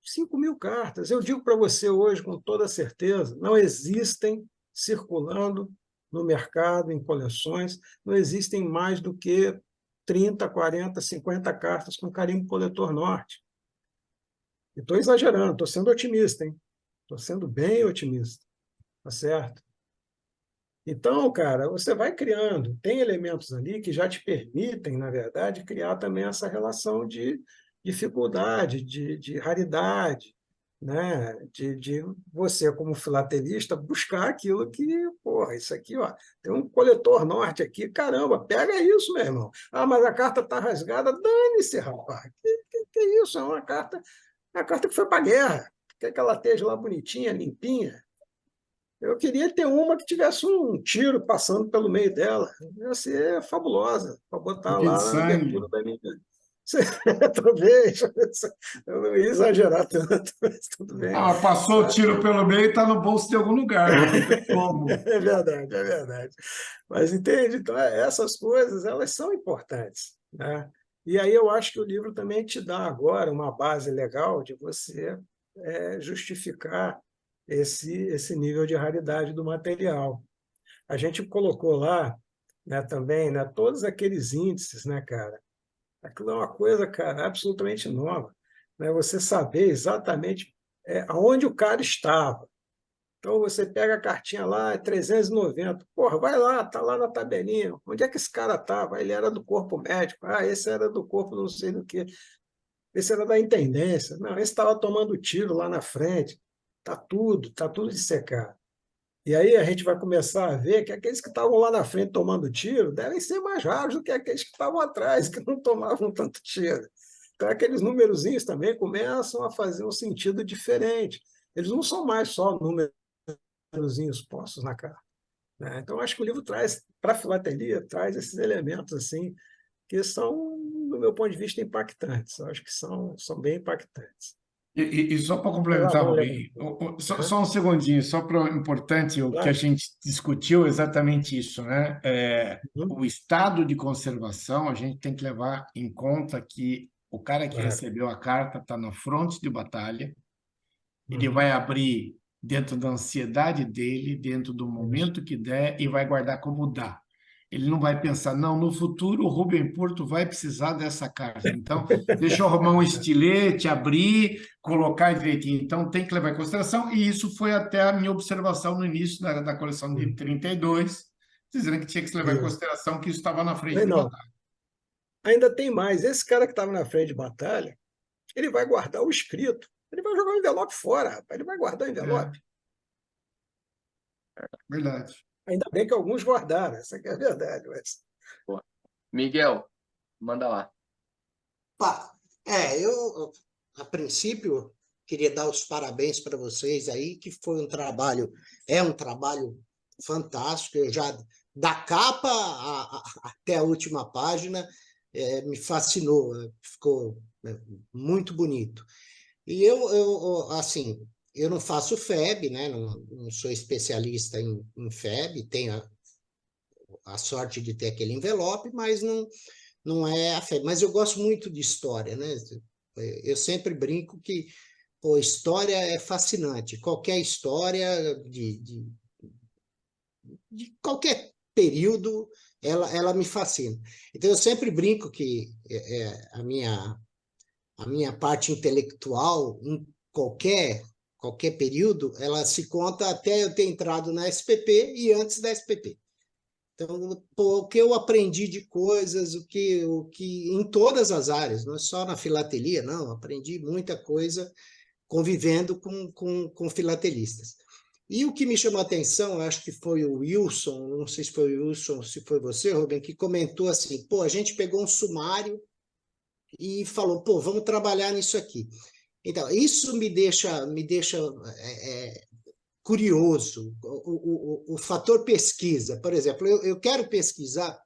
5.000 cartas. Eu digo para você hoje, com toda certeza, não existem circulando no mercado, em coleções, não existem mais do que 30, 40, 50 cartas com carimbo coletor norte. Estou exagerando, estou sendo otimista, hein? Estou sendo bem otimista, tá certo? Então, cara, você vai criando, tem elementos ali que já te permitem, na verdade, criar também essa relação de dificuldade, de raridade, né? De você, como filatelista, buscar aquilo que, porra, isso aqui, ó, tem um coletor norte aqui, caramba, pega isso, meu irmão. Ah, mas a carta está rasgada, dane-se, rapaz. Que é isso? É uma carta que foi para a guerra. Quer que ela esteja lá bonitinha, limpinha? Eu queria ter uma que tivesse um tiro passando pelo meio dela. Ia ser fabulosa, para botar Pouquinho de lá na abertura sangue. da minha. Talvez, eu não ia exagerar tanto, mas tudo bem. Ah, passou o tiro pelo meio e está no bolso de algum lugar, né? Não tem como. É verdade, é verdade. Mas entende? Então, essas coisas, elas são importantes, né? E aí eu acho que o livro também te dá agora uma base legal de você justificar esse nível de raridade do material. A gente colocou lá, né, também, né, todos aqueles índices, né, cara? Aquilo é uma coisa, cara, absolutamente nova, né? Você saber exatamente aonde o cara estava. Então, você pega a cartinha lá, é 390. Porra, vai lá, tá lá na tabelinha. Onde é que esse cara estava? Ele era do corpo médico. Ah, esse era do corpo não sei do quê. Esse era da intendência. Não, esse estava tomando tiro lá na frente. Tá tudo dissecado. E aí a gente vai começar a ver que aqueles que estavam lá na frente tomando tiro devem ser mais raros do que aqueles que estavam atrás, que não tomavam tanto tiro. Então, aqueles numerozinhos também começam a fazer um sentido diferente. Eles não são mais só numerozinhos postos na cara, né? Então, acho que o livro traz, para a filatelia, traz esses elementos assim, que são, do meu ponto de vista, impactantes. Eu acho que são bem impactantes. E só para Vai lá, complementar, vamos ler. Rubem, Né? só um segundinho, só para importante, o que a Claro. gente discutiu é exatamente isso, né? Uhum. O estado de conservação, a gente tem que levar em conta que o cara que Claro. recebeu a carta está na fronte de batalha, ele vai Uhum. abrir dentro da ansiedade dele, dentro do Isso. momento que der, e vai guardar como dá. Ele não vai pensar, não, no futuro o Rubem Porto vai precisar dessa carta. Então, deixa eu arrumar um estilete, abrir, colocar direitinho. Então, tem que levar em consideração, e isso foi até a minha observação no início da coleção de Uhum. 32, dizendo que tinha que se levar em Isso. consideração que isso estava na frente de Reinaldo, batalha. ainda tem mais. Esse cara que estava na frente de batalha, ele vai guardar o escrito. Ele vai jogar o envelope fora, rapaz. Ele vai guardar o É, envelope. verdade. Ainda bem que alguns guardaram, essa que é a verdade. Mas... Pô. Miguel, manda lá. Eu, a princípio, queria dar os parabéns para vocês aí, que foi é um trabalho fantástico. Eu já, da capa até a última página, me fascinou, ficou muito bonito. E assim, eu não faço FEB, né? Não sou especialista em FEB, tenho a sorte de ter aquele envelope, mas não é a FEB. Mas eu gosto muito de história, né? Eu sempre brinco que, pô, história é fascinante. Qualquer história de qualquer período, ela me fascina. Então, eu sempre brinco que a minha parte intelectual, em qualquer período, ela se conta até eu ter entrado na SPP e antes da SPP. Então, pô, o que eu aprendi de coisas, o que em todas as áreas, não é só na filatelia, não, aprendi muita coisa convivendo com filatelistas. E o que me chamou a atenção, acho que foi o Wilson, não sei se foi o Wilson, se foi você, Rubem, que comentou assim, pô, a gente pegou um sumário e falou, pô, vamos trabalhar nisso aqui. Então, isso me deixa curioso. O fator pesquisa, por exemplo, eu quero pesquisar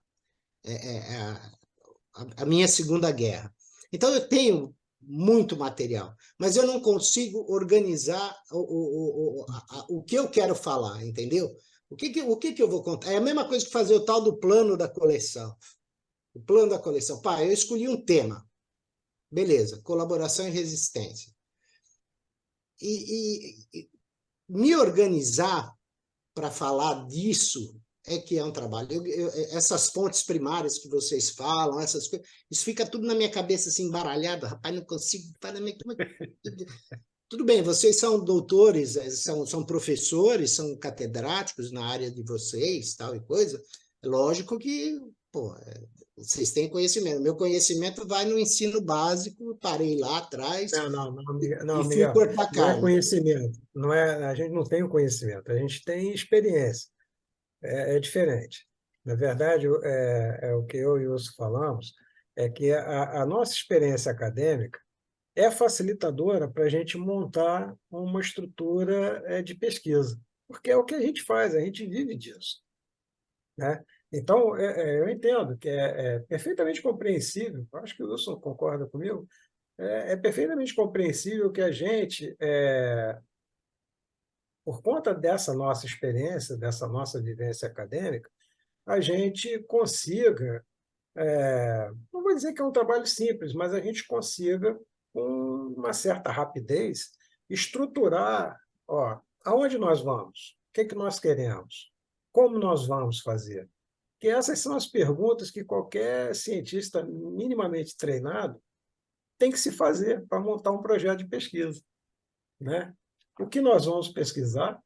a minha Segunda Guerra. Então, eu tenho muito material, mas eu não consigo organizar o que eu quero falar, entendeu? O que eu vou contar? É a mesma coisa que fazer o tal do plano da coleção. O plano da coleção. Pá, eu escolhi um tema. Beleza, colaboração e resistência. E me organizar para falar disso é que é um trabalho. Essas fontes primárias que vocês falam, essas coisas, isso fica tudo na minha cabeça assim, embaralhado. Rapaz, não consigo. Tudo bem, vocês são doutores, são professores, são catedráticos na área de vocês, tal e coisa. É lógico que, pô, vocês têm conhecimento. Meu conhecimento vai no ensino básico, parei lá atrás Não, e fui Miguel, cortar não é carne. conhecimento, não é, a gente não tem o conhecimento, a gente tem experiência, é diferente. Na verdade, é o que eu e o Wilson falamos, é que a nossa experiência acadêmica é facilitadora para a gente montar uma estrutura de pesquisa, porque é o que a gente faz, a gente vive disso, né? Então, eu entendo que é perfeitamente compreensível, acho que o Wilson concorda comigo, é perfeitamente compreensível que a gente, por conta dessa nossa experiência, dessa nossa vivência acadêmica, a gente consiga, não vou dizer que é um trabalho simples, mas a gente consiga, com uma certa rapidez, estruturar, ó, aonde nós vamos, o que é que nós queremos, como nós vamos fazer. Que essas são as perguntas que qualquer cientista minimamente treinado tem que se fazer para montar um projeto de pesquisa, né? O que nós vamos pesquisar,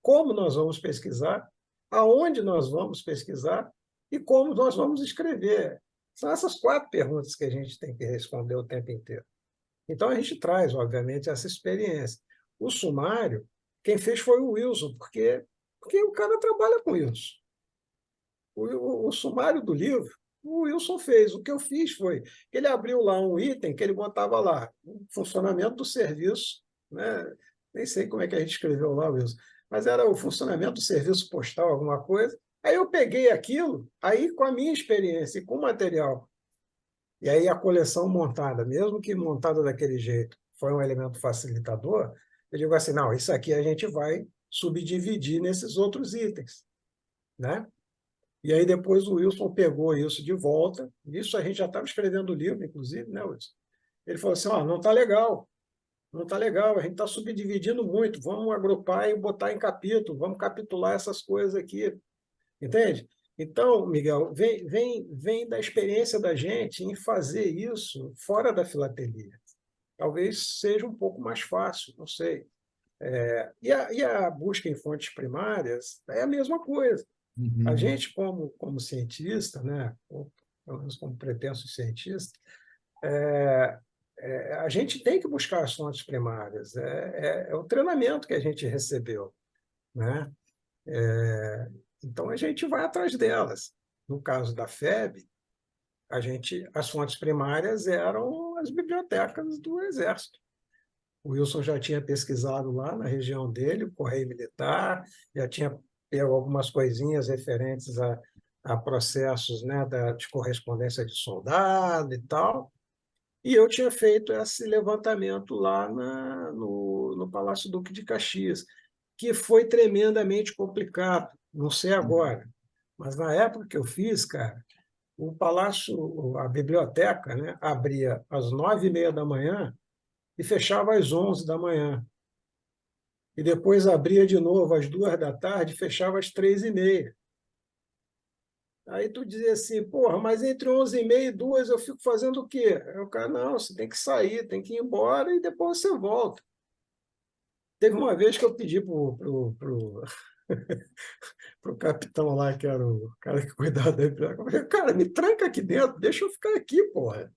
como nós vamos pesquisar, aonde nós vamos pesquisar e como nós vamos escrever. São essas 4 perguntas que a gente tem que responder o tempo inteiro. Então, a gente traz, obviamente, essa experiência. O sumário, quem fez foi o Wilson, porque o cara trabalha com isso. O sumário do livro, o Wilson fez. O que eu fiz foi que ele abriu lá um item que ele botava lá, o funcionamento do serviço, né? Nem sei como é que a gente escreveu lá, Wilson, mas era o funcionamento do serviço postal, alguma coisa. Aí eu peguei aquilo, aí com a minha experiência e com o material, e aí a coleção montada, mesmo que montada daquele jeito, foi um elemento facilitador, eu digo assim, não, isso aqui a gente vai subdividir nesses outros itens, né? E aí depois o Wilson pegou isso de volta, isso a gente já estava escrevendo o livro, inclusive, né, Wilson? Ele falou assim, não está legal, não está legal, a gente está subdividindo muito, vamos agrupar e botar em capítulo, vamos capitular essas coisas aqui, entende? Então, Miguel, vem da experiência da gente em fazer isso fora da filatelia. Talvez seja um pouco mais fácil, não sei. E a busca em fontes primárias é a mesma coisa. A gente, como cientista, né, ou pelo menos como pretenso cientista, a gente tem que buscar as fontes primárias. É o treinamento que a gente recebeu, né? Então, a gente vai atrás delas. No caso da FEB, as fontes primárias eram as bibliotecas do Exército. O Wilson já tinha pesquisado lá na região dele, o Correio Militar, já tinha pego algumas coisinhas referentes a processos, né, de correspondência de soldado e tal, E eu tinha feito esse levantamento lá no Palácio Duque de Caxias, que foi tremendamente complicado, não sei agora, mas na época que eu fiz, cara, o palácio, a biblioteca, né, abria às 9h30 da manhã e fechava às 11 da manhã. E depois abria de novo às 2 da tarde e fechava às 3h30. Aí tu dizia assim, porra, mas entre 11h30 e 2 eu fico fazendo o quê? Aí o cara, não, você tem que sair, tem que ir embora e depois você volta. Teve uma vez que eu pedi pro capitão lá, que era o cara que cuidava da empresa, eu falei, cara, me tranca aqui dentro, deixa eu ficar aqui, porra.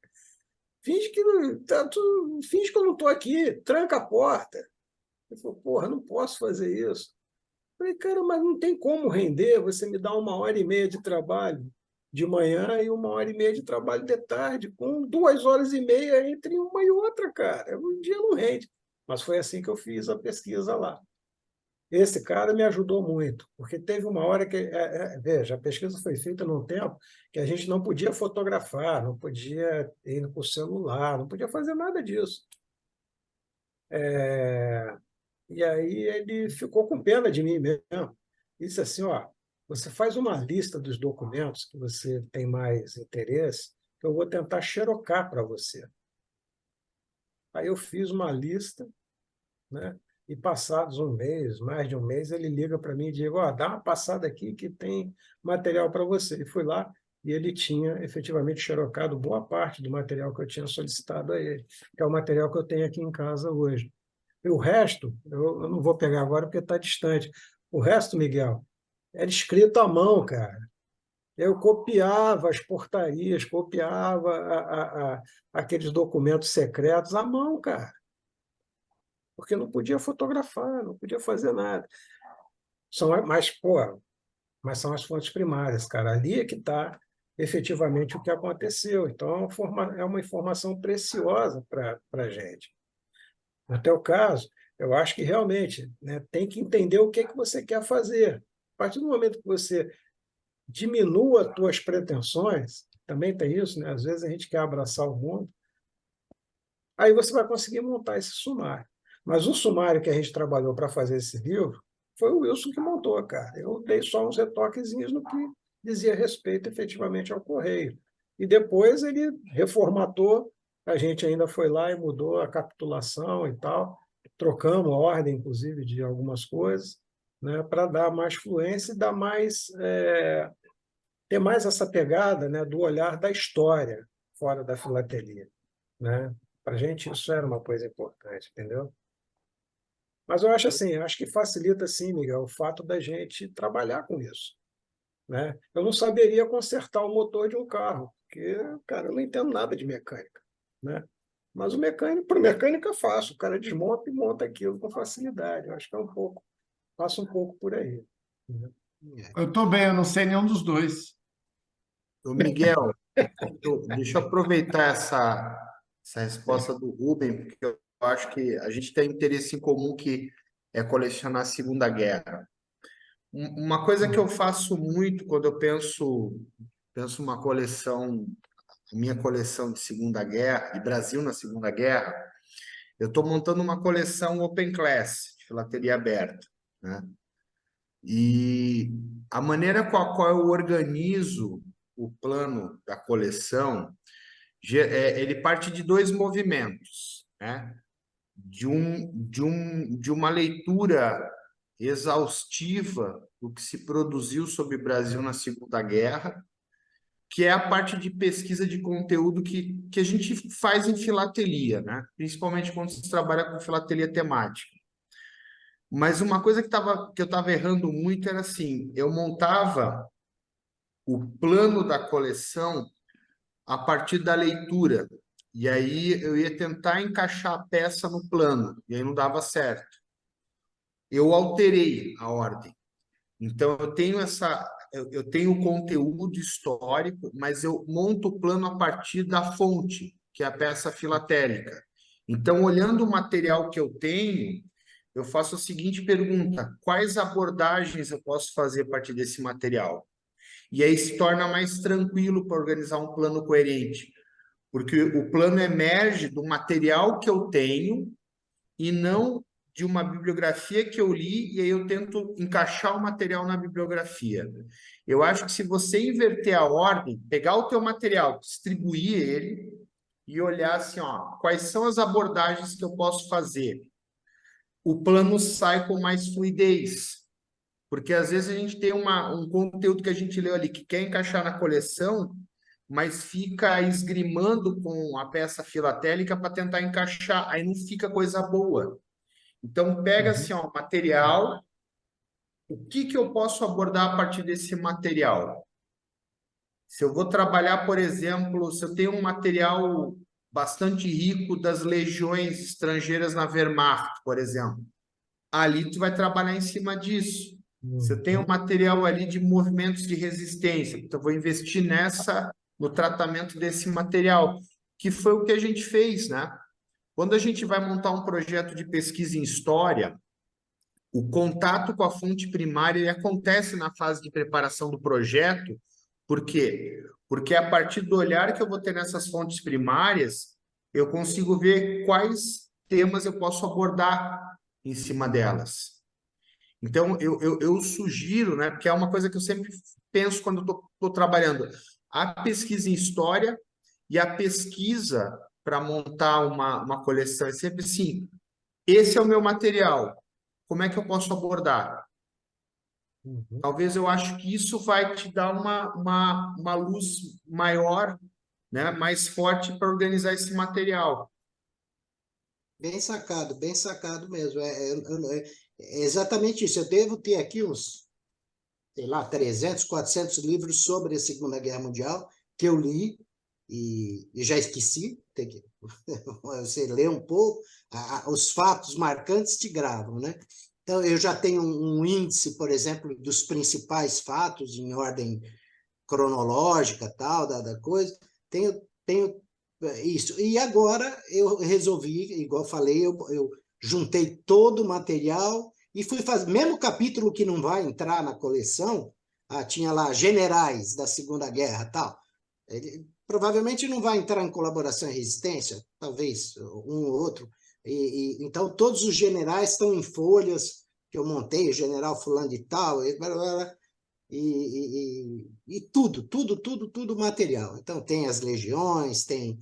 Finge que eu não estou aqui, tranca a porta. Ele falou, porra, não posso fazer isso. Eu falei, cara, mas não tem como render, você me dá 1h30 de trabalho de manhã e 1h30 de trabalho de tarde, com 2h30 entre uma e outra, cara. Um dia não rende. Mas foi assim que eu fiz a pesquisa lá. Esse cara me ajudou muito, porque teve uma hora que, veja, a pesquisa foi feita num tempo que a gente não podia fotografar, não podia ir com o celular, não podia fazer nada disso. E aí ele ficou com pena de mim mesmo. Disse assim, ó, você faz uma lista dos documentos que você tem mais interesse, que eu vou tentar xerocar para você. Aí eu fiz uma lista, né? E passados um mês, mais de um mês, ele liga para mim e diz, ó, dá uma passada aqui que tem material para você. E fui lá e ele tinha efetivamente xerocado boa parte do material que eu tinha solicitado a ele, que é o material que eu tenho aqui em casa hoje. E o resto, eu não vou pegar agora porque está distante. O resto, Miguel, era escrito à mão, cara. Eu copiava as portarias, copiava aqueles documentos secretos à mão, cara. Porque não podia fotografar, não podia fazer nada. Mas são as fontes primárias, cara. Ali é que está efetivamente o que aconteceu. Então, é uma informação preciosa para a gente. No teu caso, eu acho que realmente, né, tem que entender o que você quer fazer. A partir do momento que você diminua as tuas pretensões, também tem isso, né? Às vezes a gente quer abraçar o mundo, aí você vai conseguir montar esse sumário. Mas o sumário que a gente trabalhou para fazer esse livro foi o Wilson que montou, cara. Eu dei só uns retoquezinhos no que dizia respeito efetivamente ao Correio. E depois ele reformatou, a gente ainda foi lá e mudou a capitulação e tal, trocamos a ordem, inclusive, de algumas coisas, né, para dar mais fluência e dar ter mais essa pegada, né, do olhar da história fora da filatelia, né? Para a gente isso era uma coisa importante, entendeu? Mas eu acho assim, eu acho que facilita, sim, Miguel, o fato da gente trabalhar com isso, né? Eu não saberia consertar o motor de um carro, porque, cara, eu não entendo nada de mecânica, né? Mas para o mecânico é fácil, o cara desmonta e monta aquilo com facilidade. Eu acho que passa um pouco por aí, né? Eu estou bem, eu não sei nenhum dos dois. Ô, Miguel, deixa eu aproveitar essa resposta do Rubem, porque eu acho que a gente tem interesse em comum que é colecionar a Segunda Guerra. Uma coisa que eu faço muito quando eu penso uma coleção, minha coleção de Segunda Guerra, de Brasil na Segunda Guerra, eu estou montando uma coleção Open Class, de filateria aberta, né? E a maneira com a qual eu organizo o plano da coleção, ele parte de dois movimentos, né? De uma leitura exaustiva do que se produziu sobre o Brasil na Segunda Guerra, que é a parte de pesquisa de conteúdo que a gente faz em filatelia, né? Principalmente quando se trabalha com filatelia temática. Mas uma coisa que eu estava errando muito era assim, eu montava o plano da coleção a partir da leitura. E aí eu ia tentar encaixar a peça no plano, e aí não dava certo. Eu alterei a ordem. Então eu tenho o conteúdo histórico, mas eu monto o plano a partir da fonte, que é a peça filatélica. Então, olhando o material que eu tenho, eu faço a seguinte pergunta: quais abordagens eu posso fazer a partir desse material? E aí se torna mais tranquilo para organizar um plano coerente. porque o plano emerge do material que eu tenho e não de uma bibliografia que eu li, e aí eu tento encaixar o material na bibliografia. Eu acho que se você inverter a ordem, pegar o teu material, distribuir ele e olhar assim, ó, quais são as abordagens que eu posso fazer, o plano sai com mais fluidez. Porque às vezes a gente tem um conteúdo que a gente leu ali que quer encaixar na coleção, mas fica esgrimando com a peça filatélica para tentar encaixar, aí não fica coisa boa. Então, pega assim, ó, material, o que que eu posso abordar a partir desse material? Se eu vou trabalhar, por exemplo, se eu tenho um material bastante rico das legiões estrangeiras na Wehrmacht, por exemplo, ali tu vai trabalhar em cima disso. Você tem um material ali de movimentos de resistência, então eu vou investir no tratamento desse material, que foi o que a gente fez, né? Quando a gente vai montar um projeto de pesquisa em história, o contato com a fonte primária ele acontece na fase de preparação do projeto. Por quê? Porque a partir do olhar que eu vou ter nessas fontes primárias, eu consigo ver quais temas eu posso abordar em cima delas. Então, eu sugiro, né, porque é uma coisa que eu sempre penso quando eu estou trabalhando, a pesquisa em história e a pesquisa para montar uma coleção. É sempre assim, esse é o meu material, como é que eu posso abordar? Talvez eu acho que isso vai te dar uma luz maior, né, mais forte para organizar esse material. Bem sacado mesmo. É exatamente isso. Eu devo ter aqui uns, sei lá, 300, 400 livros sobre a Segunda Guerra Mundial que eu li e já esqueci. Você lê um pouco, os fatos marcantes te gravam, né? Então, eu já tenho um índice, por exemplo, dos principais fatos em ordem cronológica, tal, da coisa. Tenho isso. E agora eu resolvi, igual falei, eu juntei todo o material e fui fazer, mesmo capítulo que não vai entrar na coleção, tinha lá generais da Segunda Guerra, tal. Ele provavelmente não vai entrar em colaboração e resistência, talvez um ou outro. Então, todos os generais estão em folhas que eu montei, o general fulano de tal, e tudo material. Então, tem as legiões, tem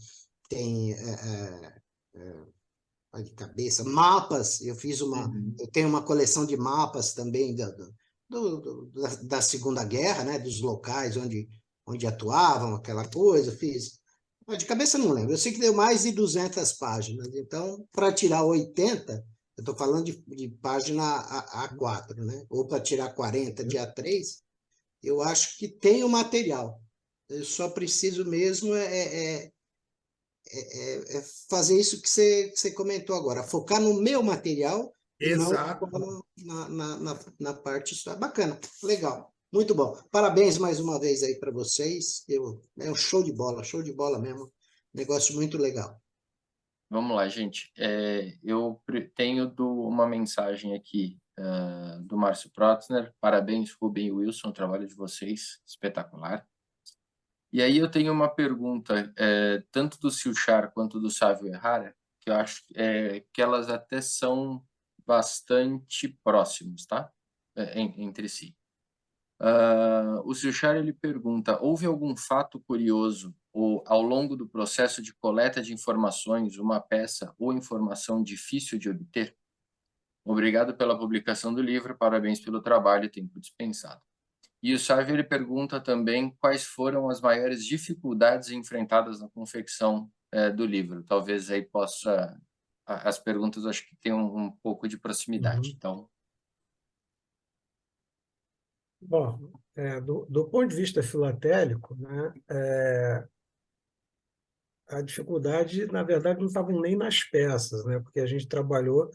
de cabeça, mapas, eu tenho uma coleção de mapas também da Segunda Guerra, né, dos locais onde atuavam, aquela coisa, fiz. De cabeça não lembro, eu sei que deu mais de 200 páginas, então, para tirar 80, eu estou falando de página A4, né, ou para tirar 40 de A3, eu acho que tem o material. Eu só preciso mesmo fazer isso que você comentou agora, focar no meu material e não Exato. na parte histórica. Bacana, legal, muito bom. Parabéns mais uma vez aí para vocês. É um show de bola mesmo. Negócio muito legal. Vamos lá, gente. Eu tenho uma mensagem aqui do Márcio Protzner. Parabéns, Rubem e Wilson, o trabalho de vocês, espetacular. E aí eu tenho uma pergunta, tanto do Silchar quanto do Sávio Errara, que eu acho que elas até são bastante próximos, tá? Entre si. O Silchar, ele pergunta, houve algum fato curioso ou ao longo do processo de coleta de informações, uma peça ou informação difícil de obter? Obrigado pela publicação do livro, parabéns pelo trabalho e tempo dispensado. E o Sávio, ele pergunta também quais foram as maiores dificuldades enfrentadas na confecção do livro. Talvez aí as perguntas acho que tem um pouco de proximidade, então... Bom, do ponto de vista filatélico, né, a dificuldade, na verdade, não estava nem nas peças, né, porque a gente trabalhou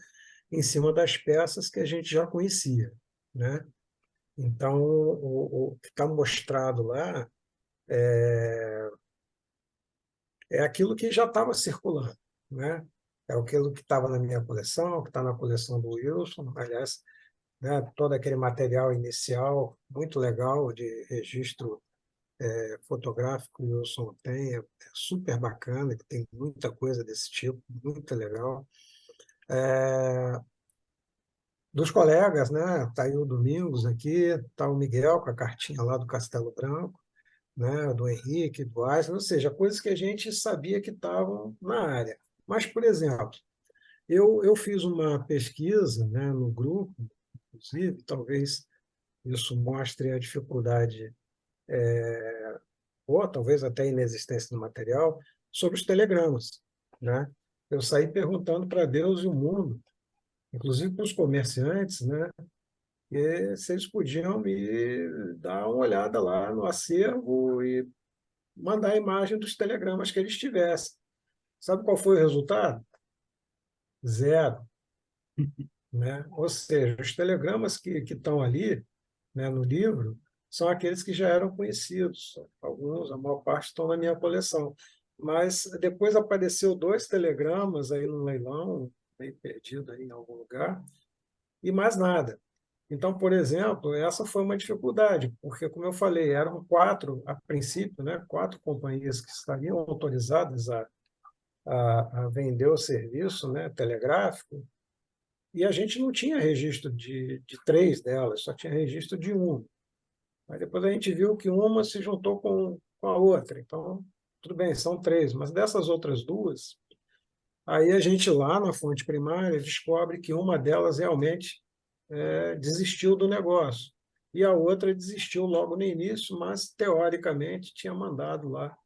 em cima das peças que a gente já conhecia, né? Então, o que está mostrado lá é aquilo que já estava circulando, né? É aquilo que estava na minha coleção, que está na coleção do Wilson, aliás, né, todo aquele material inicial muito legal de registro fotográfico que o Wilson tem, é super bacana, que tem muita coisa desse tipo, muito legal. Dos colegas, né? Está aí o Domingos aqui, está o Miguel com a cartinha lá do Castelo Branco, né? Do Henrique, do Einstein, ou seja, coisas que a gente sabia que estavam na área. Mas, por exemplo, eu fiz uma pesquisa, né, no grupo, inclusive, talvez isso mostre a dificuldade, ou talvez até a inexistência do material, sobre os telegramas, né? Eu saí perguntando para Deus e o mundo, inclusive para os comerciantes, né, e se eles podiam me dar uma olhada lá no acervo e mandar a imagem dos telegramas que eles tivessem. Sabe qual foi o resultado? Zero, né? Ou seja, os telegramas que estão ali, né, no livro, são aqueles que já eram conhecidos. Alguns, a maior parte, estão na minha coleção. Mas depois apareceu 2 telegramas aí no leilão, meio perdido aí em algum lugar, e mais nada. Então, por exemplo, essa foi uma dificuldade, porque, como eu falei, eram 4, a princípio, né, 4 companhias que estariam autorizadas a vender o serviço, né, telegráfico, e a gente não tinha registro de 3 delas, só tinha registro de uma. Mas depois a gente viu que uma se juntou com a outra. Então, tudo bem, são 3, mas dessas outras 2, aí a gente lá na fonte primária descobre que uma delas realmente desistiu do negócio. E a outra desistiu logo no início, mas teoricamente tinha mandado lá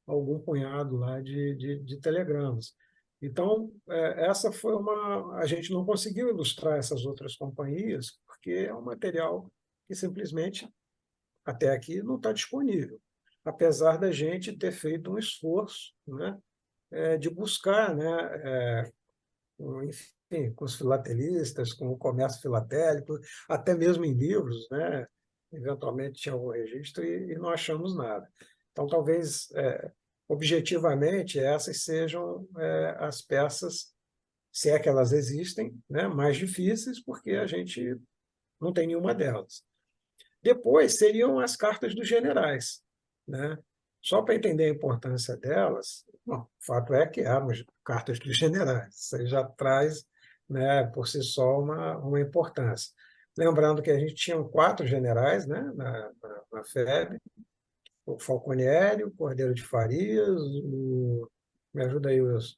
algum punhado lá de telegramas. Então, essa foi uma. A gente não conseguiu ilustrar essas outras companhias, porque é um material que simplesmente, até aqui, não está disponível. Apesar da gente ter feito um esforço, né, de buscar, né, enfim, com os filatelistas, com o comércio filatélico, até mesmo em livros, né? Eventualmente tinha algum registro e não achamos nada. Então, talvez, objetivamente, essas sejam as peças, se é que elas existem, né, mais difíceis, porque a gente não tem nenhuma delas. Depois seriam as cartas dos generais, né? Só para entender a importância delas, bom, o fato é que eram as cartas dos generais. Isso aí já traz, né, por si só uma importância. Lembrando que a gente tinha 4 generais, né, na FEB, o Falconieri, o Cordeiro de Farias, me ajuda aí, Wilson,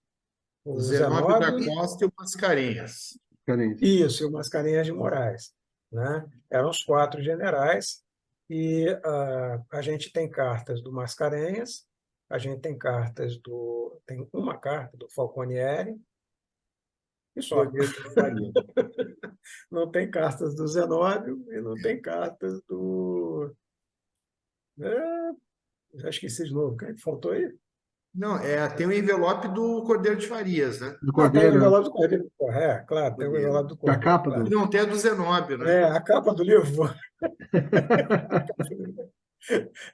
O o Zenóbio da Zenóbio, Costa e o Mascarenhas. isso, e o Mascarenhas de Moraes, né? Eram os 4 generais, e a gente tem cartas do Mascarenhas, a gente tem tem uma carta do Falconieri, e só. Cordeiro de Faria. Não tem cartas do Zenóbio e não tem cartas do... já esqueci de novo, quem faltou aí? Não, tem o envelope do Cordeiro de Farias, né? Do Tem o Cordeiro, envelope do Cordeiro. Claro, tem o Cordeiro. envelope do da Cordeiro, capa E claro. do. não tem a do Zenóbio, né? A capa do livro.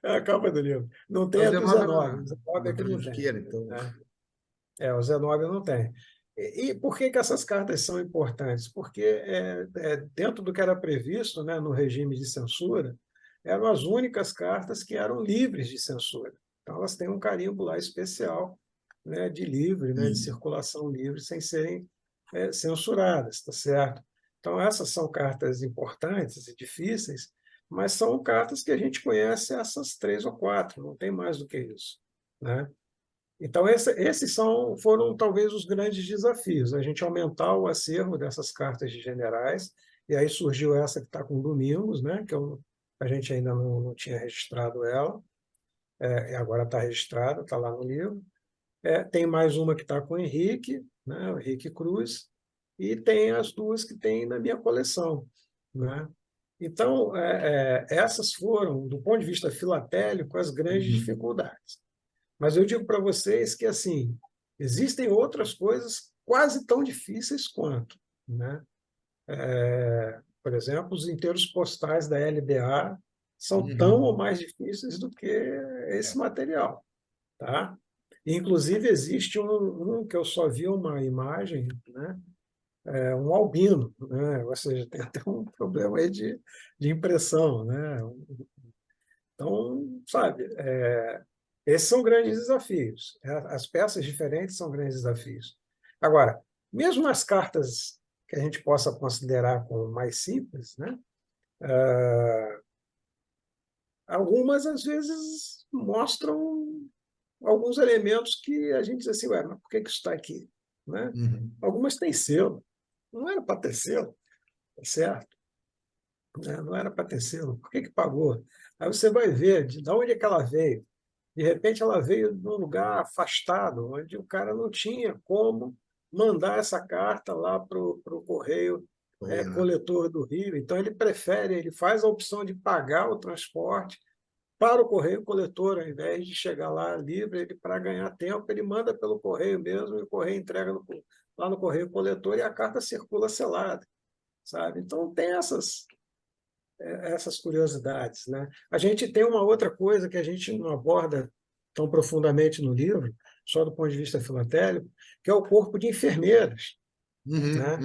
É a capa do livro. Não tem O a do Zenóbio Zenóbio. O Zenóbio na é que não tem. Transjudiqueira, então. Né? O Zenóbio não tem. E por que essas cartas são importantes? Porque, dentro do que era previsto, né, no regime de censura, eram as únicas cartas que eram livres de censura. Então, elas têm um carimbo lá especial, né, de livre, né, de circulação livre, sem serem censuradas, tá certo? Então, essas são cartas importantes e difíceis, mas são cartas que a gente conhece essas 3 ou 4, não tem mais do que isso, né? Então, esses foram talvez os grandes desafios, a gente aumentar o acervo dessas cartas de generais, e aí surgiu essa que está com Domingos, né, que a gente ainda não tinha registrado ela, e agora está registrada, está lá no livro. Tem mais uma que está com o Henrique, né, o Henrique Cruz, e tem as 2 que tem na minha coleção, né? Então, essas foram, do ponto de vista filatélico, as grandes dificuldades. Mas eu digo para vocês que, assim, existem outras coisas quase tão difíceis quanto, né? Por exemplo, os inteiros postais da LBA são tão ou mais difíceis do que esse material, tá? Inclusive, existe um que eu só vi uma imagem, né? Um albino, né? Ou seja, tem até um problema aí de impressão, né? Então, sabe, esses são grandes desafios. As peças diferentes são grandes desafios. Agora, mesmo as cartas que a gente possa considerar como mais simples, né? Algumas, às vezes, mostram alguns elementos que a gente diz assim, ué, mas por que isso está aqui? Né? Algumas têm selo. Não era para ter selo, tá certo? Não era para ter selo. Por que pagou? Aí você vai ver de onde é que ela veio. De repente, ela veio de um lugar afastado, onde o cara não tinha como mandar essa carta lá para o correio coletor do Rio. Então, ele faz a opção de pagar o transporte para o correio coletor, ao invés de chegar lá livre, ele para ganhar tempo, ele manda pelo correio mesmo, e o correio entrega lá no correio coletor e a carta circula selada, sabe? Então, tem essas curiosidades, né? A gente tem uma outra coisa que a gente não aborda tão profundamente no livro, só do ponto de vista filatélico, que é o corpo de enfermeiras, né?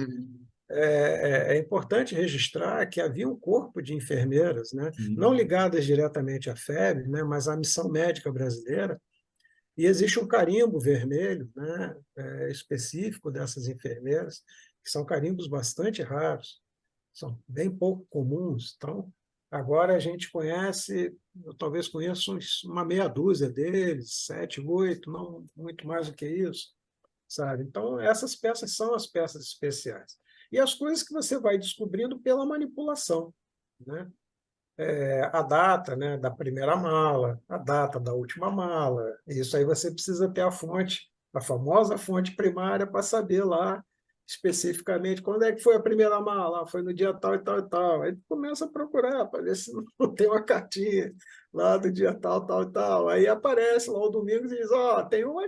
É importante registrar que havia um corpo de enfermeiras, né? Não ligadas diretamente à FEB, né? Mas à missão médica brasileira, e existe um carimbo vermelho, né? Específico dessas enfermeiras, que são carimbos bastante raros, são bem pouco comuns. Então, agora a gente conhece, eu talvez conheça uma meia dúzia deles, 7, 8, não muito mais do que isso, sabe? Então, essas peças são as peças especiais. E as coisas que você vai descobrindo pela manipulação, né? A data, né, da primeira mala, a data da última mala. Isso aí você precisa ter a fonte, a famosa fonte primária, para saber lá especificamente quando é que foi a primeira mala. Foi no dia tal e tal e tal. Aí tu começa a procurar para ver se não tem uma cartinha lá do dia tal, tal e tal. Aí aparece lá o domingo e diz, tem um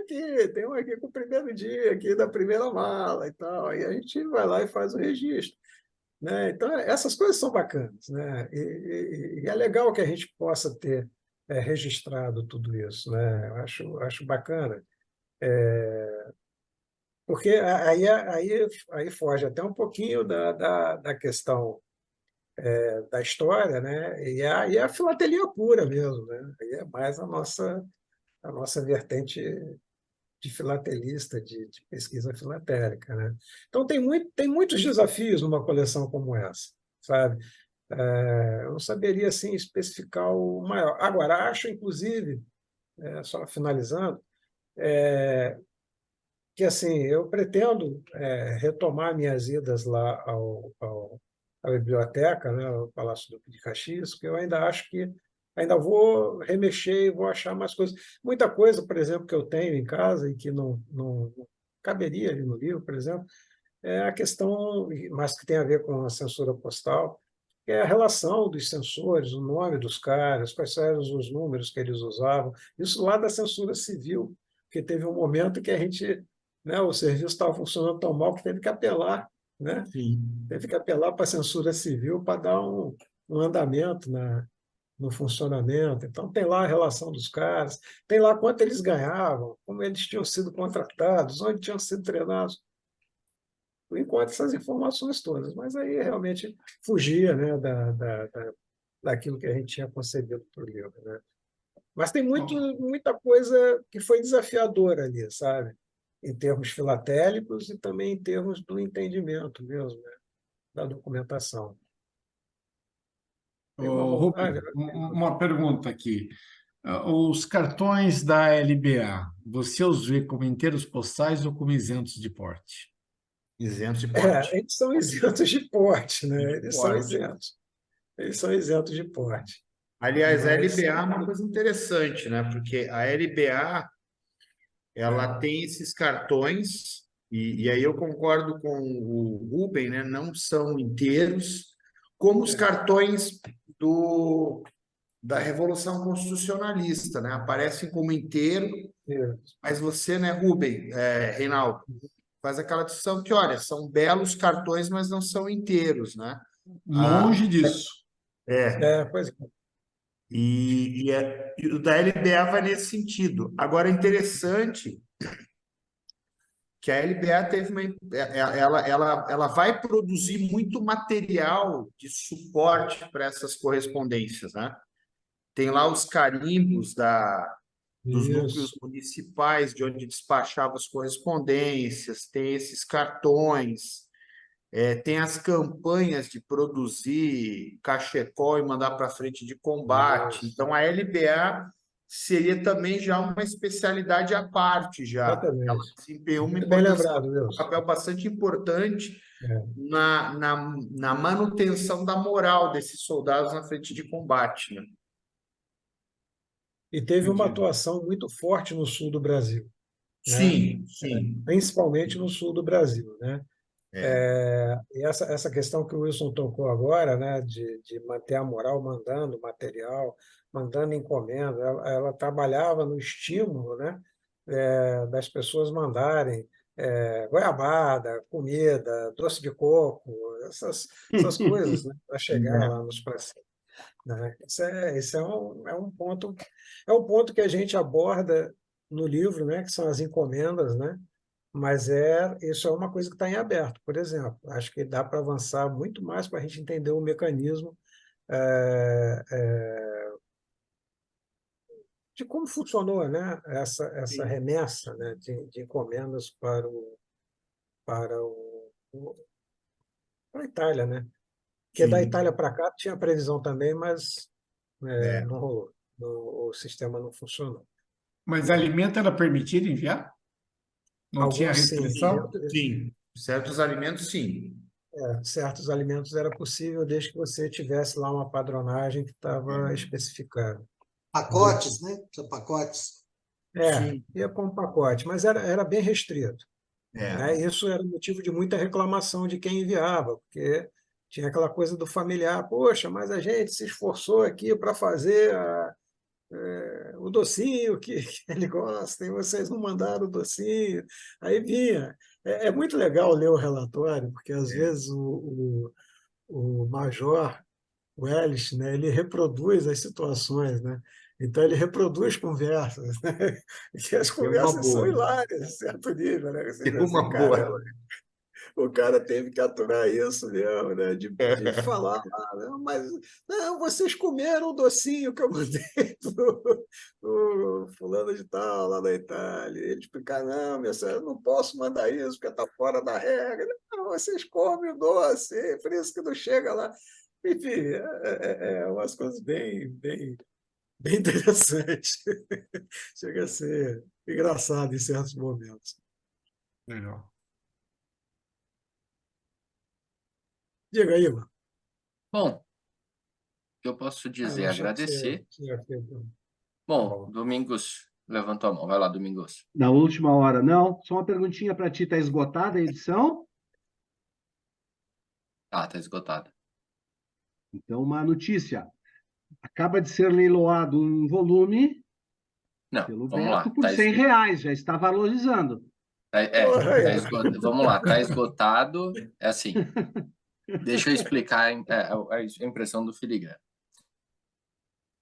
aqui com o primeiro dia aqui da primeira mala e tal. Aí a gente vai lá e faz o registro. Né? Então, essas coisas são bacanas, né? E é legal que a gente possa ter registrado tudo isso, né? Eu acho bacana, porque aí foge até um pouquinho da questão da história, né? E é a filatelia pura mesmo, né? Aí é mais a nossa vertente de filatelista, de pesquisa filatélica, né? Então, tem muitos desafios numa coleção como essa, sabe? Eu não saberia assim, especificar o maior. Agora, acho, inclusive, só finalizando, que assim, eu pretendo retomar minhas idas lá à biblioteca, né, ao Palácio Duque de Caxias, que eu ainda acho que ainda vou remexer e vou achar mais coisas. Muita coisa, por exemplo, que eu tenho em casa e que não caberia ali no livro, por exemplo, é a questão, mas que tem a ver com a censura postal, que é a relação dos censores, o nome dos caras, quais eram os números que eles usavam. Isso lá da censura civil, porque teve um momento que a gente, né, o serviço estava funcionando tão mal que teve que apelar, né? Teve que apelar para a censura civil para dar um andamento no funcionamento. Então, tem lá a relação dos caras, tem lá quanto eles ganhavam, como eles tinham sido contratados, onde tinham sido treinados. Encontra essas informações todas, mas aí realmente fugia, né, daquilo que a gente tinha concebido para o livro, né? Mas tem muita coisa que foi desafiadora ali, sabe? Em termos filatélicos e também em termos do entendimento mesmo, né, da documentação. Rubem, uma pergunta aqui. Os cartões da LBA, você os vê como inteiros postais ou como isentos de porte? Isentos de porte. Eles são isentos de porte, né? Eles são Porte. isentos. Eles são isentos de porte. Aliás, a Mas- LBA é uma coisa interessante, né? Porque a LBA ela tem esses cartões, e aí eu concordo com o Rubem, né? Não são inteiros, como os cartões da Revolução Constitucionalista, né? Aparecem como inteiro, mas você, né, Rubem, Reinaldo, faz aquela discussão que, olha, são belos cartões, mas não são inteiros, né? Longe disso. Pois é. E o da LBA vai nesse sentido. Agora, é interessante que a LBA teve ela vai produzir muito material de suporte para essas correspondências, né? tem lá os carimbos dos núcleos Isso, municipais, de onde despachava as correspondências, tem esses cartões, tem as campanhas de produzir cachecol e mandar para frente de combate. isso, Então, a LBA seria também já uma especialidade à parte já. Ela exatamente. desempenhou Muito bem lembrado, um Wilson. papel bastante importante É. na manutenção da moral desses soldados na frente de combate, né? E teve uma Entendi. atuação muito forte no sul do Brasil, né? Sim, sim. Principalmente no sul do Brasil, né? É, E essa questão que o Wilson tocou agora, né, de manter a moral, mandando material, mandando encomenda, ela trabalhava no estímulo, né, das pessoas mandarem goiabada, comida, doce de coco, essas coisas, né, para chegar lá nos pracinhos, né? Isso é um ponto que a gente aborda no livro, né, que são as encomendas, né? Mas isso é uma coisa que está em aberto, por exemplo. Acho que dá para avançar muito mais para a gente entender o mecanismo eh, eh, de como funcionou, né, essa sim, remessa, né, de encomendas para para a Itália, né? Porque da sim. Itália para cá tinha previsão também, mas É. não rolou. O sistema não funcionou, Mas né? alimento era permitido enviar? Não tinha Alguns sim, restrição? Sim, certos alimentos, sim. certos alimentos era possível desde que você tivesse lá uma padronagem que estava É, especificada, né? Pacotes, né? São pacotes. sim, Ia com um pacote, mas era bem restrito, né? é. Isso era motivo de muita reclamação de quem enviava, porque tinha aquela coisa do familiar, poxa, mas a gente se esforçou aqui para fazer o docinho que ele gosta, e vocês não mandaram o docinho. Aí vinha. É muito legal ler o relatório, porque às É. vezes o major, o Ellis, né, ele reproduz as situações, né? Então ele reproduz conversas, né? E as É uma conversas são boa. hilárias, de certo nível, né? Você É vê uma assim, boa. caramba, o cara teve que aturar isso mesmo, né? De É. falar lá, não, mas não, vocês comeram o docinho que eu mandei pro fulano de tal, lá da Itália. Ele explicar, não, minha senhora, eu não posso mandar isso, porque está fora da regra. Não, vocês comem o doce, por isso que não chega lá. Enfim, umas coisas bem interessantes. Chega a ser engraçado em certos momentos. Legal. Diga aí, mano. Bom, o que eu posso Eu dizer? não achei que Agradecer. você tinha feito. Tá Bom, bom. Domingos levantou a mão. Vai lá, Domingos. Na última hora, não. Só uma perguntinha para ti, está esgotada a edição? Ah, tá esgotado. Então, uma notícia. Acaba de ser leiloado um volume Não, pelo vamos Beto lá. por R$ 100, já está valorizando. Porra, aí, Tá ó. esgotado. Vamos lá, tá esgotado. É assim, deixa eu explicar a impressão do filigrana.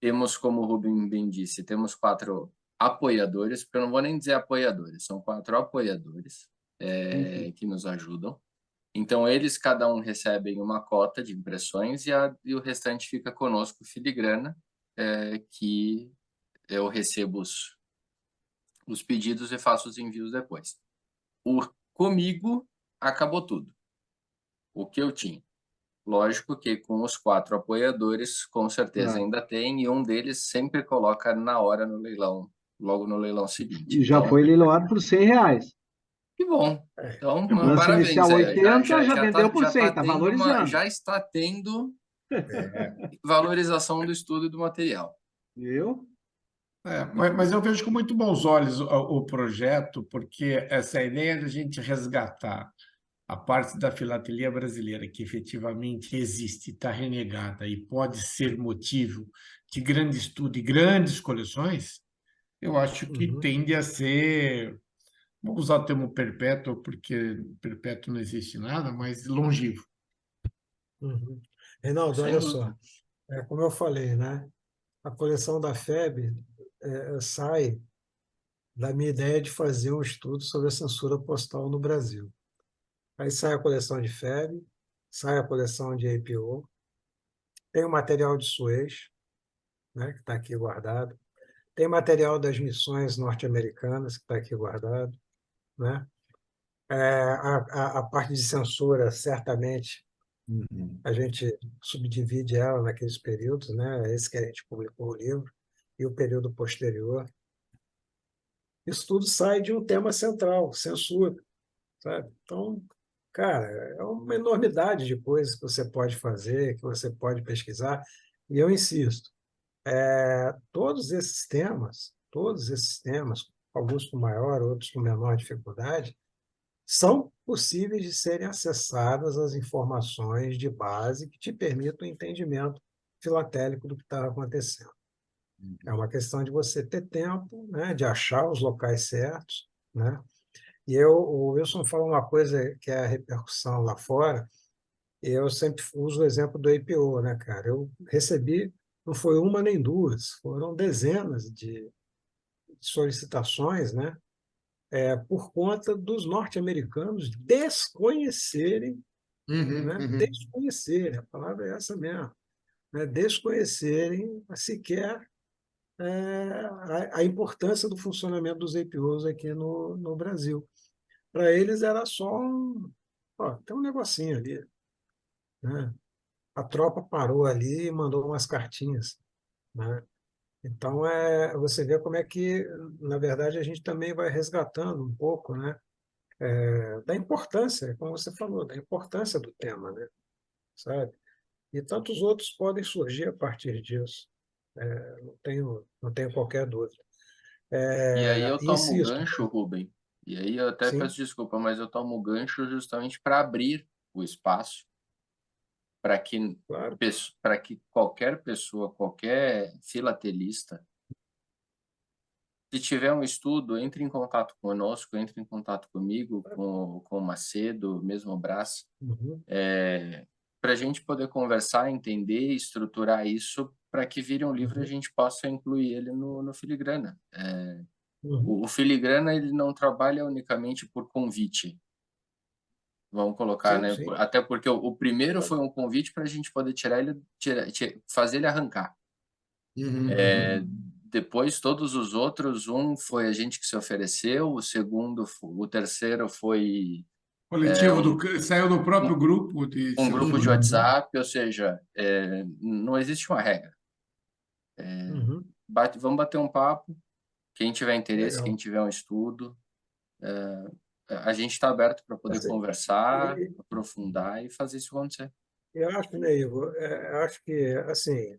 Temos, como o Rubem bem disse, temos 4 apoiadores, porque eu não vou nem dizer apoiadores, são 4 apoiadores Uhum. que nos ajudam. Então, eles, cada um, recebem uma cota de impressões e o restante fica conosco, filigrana, que eu recebo os pedidos e faço os envios depois. Comigo, acabou tudo. O que eu tinha. Lógico que com os 4 apoiadores, com certeza Tá. ainda tem, e um deles sempre coloca na hora no leilão, logo no leilão seguinte. E já Então, foi leiloado por R$ 100. que bom. Então, Que bom. Lance parabéns. inicial 80, já vendeu por Já 100, tá está tendo valorizando. já está tendo É. valorização do estudo e do material. Viu? Mas eu vejo com muito bons olhos o projeto, porque essa ideia de a gente resgatar a parte da filatelia brasileira que efetivamente existe, está renegada e pode ser motivo de grande estudo e grandes coleções, eu acho que Uhum, tende a ser, vamos usar o termo perpétuo, porque perpétuo não existe nada, mas longevo. uhum. Reinaldo, Sem olha dúvida. só. Como eu falei, né? A coleção da FEB sai da minha ideia de fazer um estudo sobre a censura postal no Brasil. Aí sai a coleção de FEB, sai a coleção de APO, tem o material de Suez, né, que está aqui guardado. Tem material das missões norte-americanas que está aqui guardado, né? A parte de censura, certamente, Uhum. a gente subdivide ela naqueles períodos, né? Esse que a gente publicou o livro, e o período posterior. Isso tudo sai de um tema central, censura, sabe? Então, cara, é uma enormidade de coisas que você pode fazer, que você pode pesquisar, e eu insisto, todos esses temas, alguns com maior, outros com menor dificuldade, são possíveis de serem acessadas as informações de base que te permitam o entendimento filatélico do que está acontecendo. É uma questão de você ter tempo, né, de achar os locais certos, né? O Wilson fala uma coisa que é a repercussão lá fora, e eu sempre uso o exemplo do IPO, né, cara? Eu recebi, não foi uma nem duas, foram dezenas de solicitações, né, por conta dos norte-americanos desconhecerem, Uhum, né, uhum. desconhecerem, a palavra é essa mesmo, né, desconhecerem sequer a importância do funcionamento dos IPOs aqui no Brasil. Para eles era só ó, tem um negocinho ali, né? A tropa parou ali e mandou umas cartinhas, né? Então, você vê como é que, na verdade, a gente também vai resgatando um pouco, né, da importância, como você falou, da importância do tema, né, sabe? E tantos outros podem surgir a partir disso, não tenho qualquer dúvida. E aí eu tomo o Insisto, gancho, Rubem, e aí eu até peço sim, desculpa, mas eu tomo o gancho justamente para abrir o espaço para que, claro. para que qualquer pessoa, qualquer filatelista, se tiver um estudo, entre em contato conosco, entre em contato comigo, com o Macedo, mesmo o Brás, Uhum, para a gente poder conversar, entender, estruturar isso para que vire um livro e a uhum, gente possa incluir ele no Filigrana. uhum. O Filigrana ele não trabalha unicamente por convite, vamos colocar, Sim, né? sim. Até porque o primeiro Claro. foi um convite para a gente poder tirar ele, fazer ele arrancar. Uhum, É, uhum. depois todos os outros, um foi a gente que se ofereceu, o segundo, o terceiro foi Coletivo saiu do próprio um, grupo de um grupo de censura. Uhum, WhatsApp, ou seja, não existe uma regra. uhum. Vamos bater um papo, quem tiver interesse, quem Legal. tiver um estudo, a gente está aberto para poder Assim, conversar, e- aprofundar e fazer isso acontecer. eu acho, né, Igor, acho que, assim,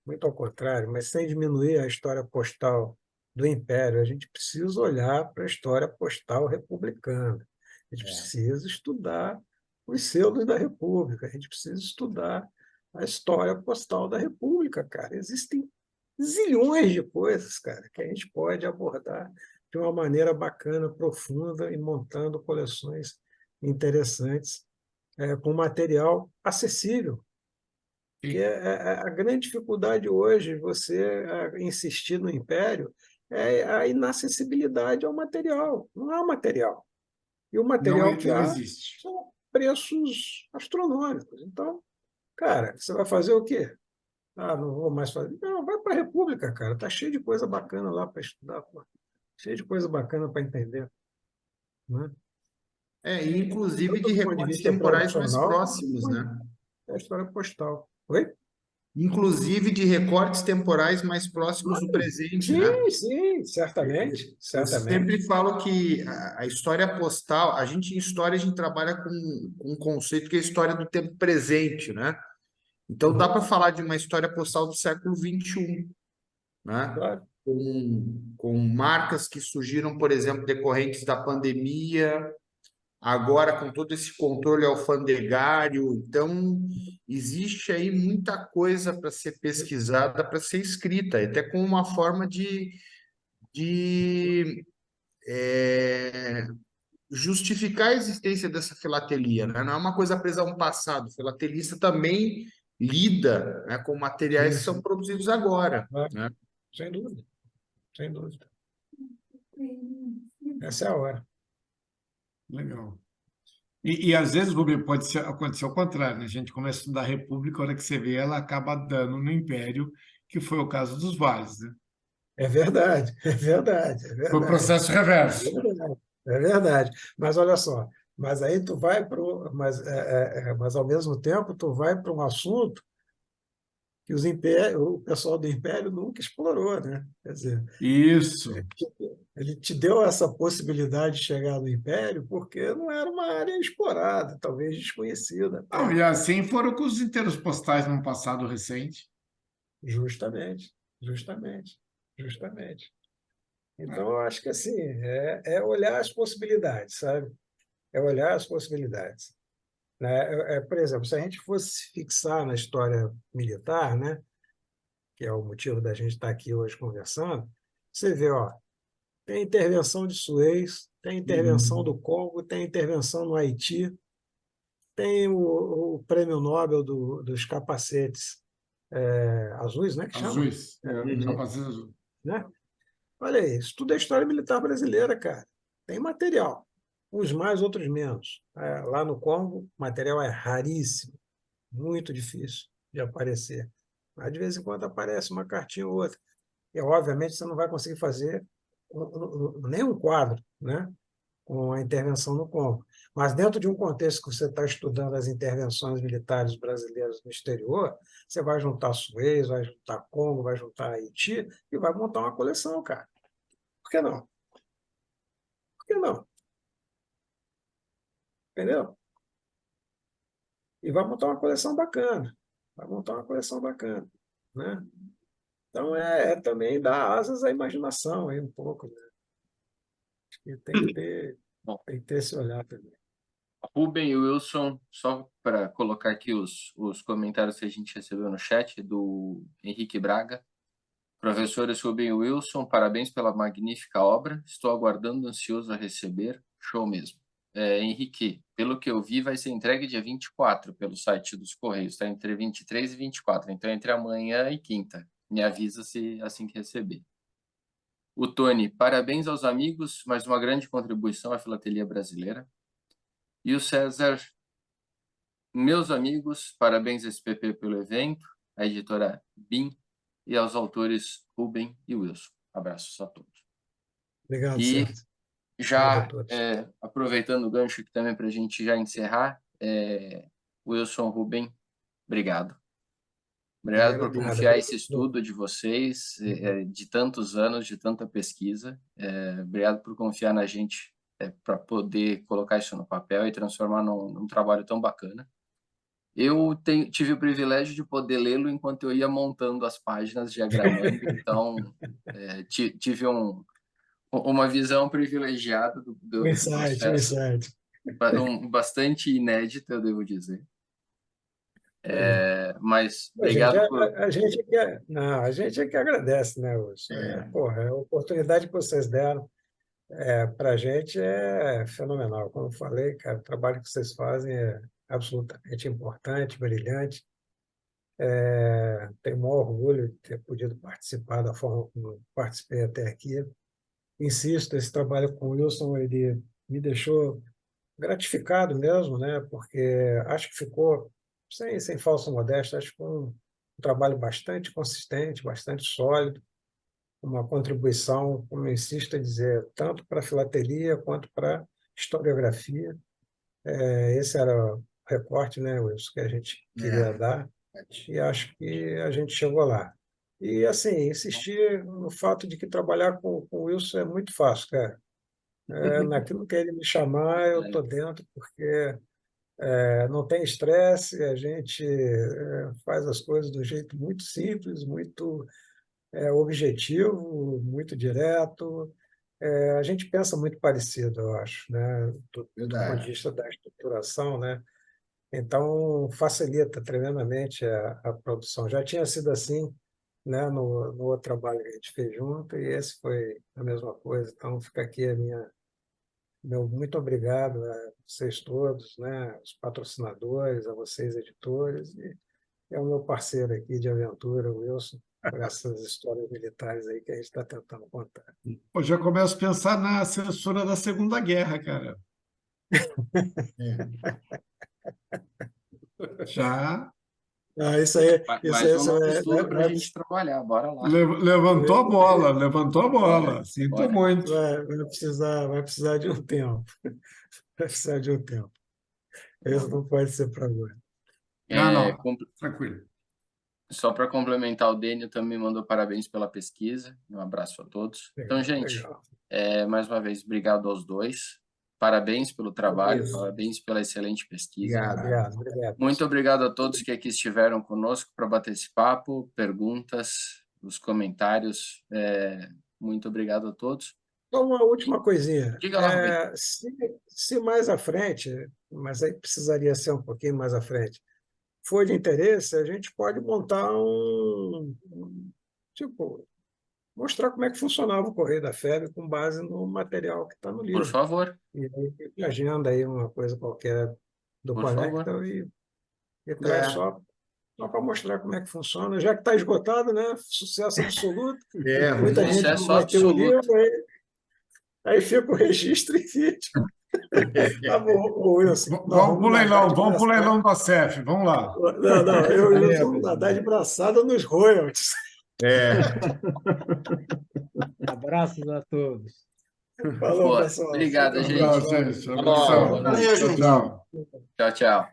muito ao contrário, mas sem diminuir a história postal do Império, a gente precisa olhar para a história postal republicana. A gente É. precisa estudar os selos da República, a gente precisa estudar a história postal da República, cara. Existem zilhões de coisas, cara, que a gente pode abordar de uma maneira bacana, profunda e montando coleções interessantes, com material acessível, que Sim. a grande dificuldade hoje, você insistir no império, é a inacessibilidade ao material. Não há material. E o Não, material que não há existe. são preços astronômicos. Então, cara, você vai fazer o quê? Ah, não vou mais fazer. Não, vai para a República, cara. Tá cheio de coisa bacana lá para estudar, pô. Cheio de coisa bacana para entender, né? E inclusive Tanto de do ponto de recortes vista temporais mais tradicional, quanto do próximos, ponto né? de vista da história postal. Oi? Inclusive de recortes temporais mais próximos do presente, né? Sim, sim, certamente, Eu sempre certamente. falo que a história postal, a gente em história a gente trabalha com um conceito que é a história do tempo presente, né? Então dá Uhum, para falar de uma história postal do século XXI, né? claro. Com marcas que surgiram, por exemplo, decorrentes da pandemia, agora com todo esse controle alfandegário. Então, existe aí muita coisa para ser pesquisada, para ser escrita, até com uma forma de justificar a existência dessa filatelia, né? Não é uma coisa presa a um passado. O filatelista também lida, né, com materiais Sim, que são sim, produzidos agora, claro. né? Sem dúvida, sem dúvida. Essa é a hora. Legal. E às vezes, Rubem, acontecer ao contrário, né? A gente começa a estudar a República, a hora que você vê, ela acaba dando no Império, que foi o caso dos vales, né? É verdade, é verdade, é Foi o verdade. processo É reverso. verdade, é verdade. Mas olha só, mas aí tu vai para mas ao mesmo tempo tu vai para um assunto que o pessoal do Império nunca explorou, né? Quer dizer, Isso. ele te deu essa possibilidade de chegar no Império porque não era uma área explorada, talvez desconhecida Não, até. e assim foram com os inteiros postais num passado recente. Justamente, justamente, justamente. Né? Então, eu acho que assim, é olhar as possibilidades, sabe? É olhar as possibilidades. Né? Por exemplo, se a gente fosse se fixar na história militar, né, que é o motivo da gente estar aqui hoje conversando, você vê, ó, tem intervenção de Suez, tem intervenção Uhum. do Congo, tem intervenção no Haiti, tem o prêmio Nobel dos capacetes azuis, né, que chama? Azuis. Uhum. Capacete azul. Né? Olha aí, isso tudo é história militar brasileira, cara. Tem material. Uns mais, outros menos. Lá no Congo, o material é raríssimo, muito difícil de aparecer. Mas de vez em quando aparece uma cartinha ou outra. E, obviamente, você não vai conseguir fazer nem um quadro, né, com a intervenção no Congo. Mas dentro de um contexto que você está estudando as intervenções militares brasileiras no exterior, você vai juntar Suez, vai juntar Congo, vai juntar Haiti e vai montar uma coleção, cara. Por que não? Por que não? Entendeu? E vai montar uma coleção bacana. Vai montar uma coleção bacana, né? Então, também dar asas à imaginação aí um pouco, né? E Bom, tem que ter esse olhar também. Ruben e Wilson, só para colocar aqui os comentários que a gente recebeu no chat do Henrique Braga. Professores Ruben e Wilson, parabéns pela magnífica obra. Estou aguardando ansioso a receber. Show mesmo. Henrique, pelo que eu vi, vai ser entregue dia 24 pelo site dos Correios. Está entre 23 e 24. Então, entre amanhã e quinta. Me avisa se assim que receber. O Tony, parabéns aos amigos, mais uma grande contribuição à filatelia brasileira. E o César, meus amigos, parabéns SPP pelo evento, a editora BIM e aos autores Ruben e Wilson. Abraços a todos. Obrigado, E Sérgio. Obrigado a já todos. aproveitando o gancho aqui também para a gente já encerrar, Wilson, Ruben, obrigado. Obrigado por Nada, confiar esse obrigado. estudo de vocês, de tantos anos, de tanta pesquisa. Obrigado por confiar na gente para poder colocar isso no papel e transformar num trabalho tão bacana. Eu tive o privilégio de poder lê-lo enquanto eu ia montando as páginas, diagramando, então tive uma visão privilegiada do Um processo, insight. bastante inédita, eu devo dizer. Mas Pô, gente, obrigado por... a gente não, a gente é que agradece, né, Wilson? Porra, a oportunidade que vocês deram para a gente é fenomenal. Como eu falei, cara, o trabalho que vocês fazem é absolutamente importante, brilhante. Tenho o maior orgulho de ter podido participar da forma como participei até aqui. Insisto, esse trabalho com o Wilson, ele me deixou gratificado mesmo, né? Porque acho que ficou, sem falsa modéstia, acho que foi um trabalho bastante consistente, bastante sólido, uma contribuição, como eu insisto em dizer, tanto para a filatelia quanto para a historiografia. Esse era o recorte, né, Wilson, que a gente queria dar, e acho que a gente chegou lá. E, assim, insistir no fato de que trabalhar com o Wilson é muito fácil, cara. Naquilo que ele me chamar, eu estou dentro, porque não tem estresse, a gente faz as coisas do jeito muito simples, muito objetivo, muito direto. A gente pensa muito parecido, eu acho, né? Do ponto de vista da estruturação, né? Então, facilita tremendamente a produção. Já tinha sido assim, né, no outro trabalho que a gente fez junto, e esse foi a mesma coisa. Então, fica aqui meu muito obrigado a vocês todos, né, os patrocinadores, a vocês, editores, e ao meu parceiro aqui de aventura, o Wilson, por essas histórias militares aí que a gente está tentando contar. Eu já começo a pensar na assessora da Segunda Guerra, cara. Já Isso aí, Mais um você novo vai, estudo para a gente trabalhar, bora lá. levantou a bola, levantou a bola. Sinto Bora. muito. vai precisar de um tempo. Vai precisar de um tempo. Isso não pode ser para agora. Não, tranquilo. Só para complementar, o Dênio também mandou parabéns pela pesquisa. Um abraço a todos. Então, gente, Legal. mais uma vez, obrigado aos dois. Parabéns pelo trabalho, Isso. parabéns pela excelente pesquisa. Obrigado. Obrigado. Muito obrigado a todos que aqui estiveram conosco para bater esse papo, perguntas, os comentários. Muito obrigado a todos. Só uma última coisinha. Diga lá, Rubem. Se mais à frente, mas aí precisaria ser um pouquinho mais à frente, for de interesse, a gente pode montar tipo, mostrar como é que funcionava o Correio da Febre com base no material que está no Por livro. favor, E aí a gente agenda aí uma coisa qualquer do por favor. Conecta e traz só para mostrar como é que funciona. Já que está esgotado, né? Sucesso absoluto. Muita gente Sucesso não vai ter o absoluto. livro, aí fica o registro em vídeo. Tá bom, Wilson. Vamos pro leilão da CEF, vamos lá. Não, eu e o Wilson vamos nadar de braçada nos royalties. Abraços a todos. Falou, Boa. pessoal. Obrigado, Fica gente. Abraço, gente. Abração. Abração. Beijo. Tchau. Tchau, tchau.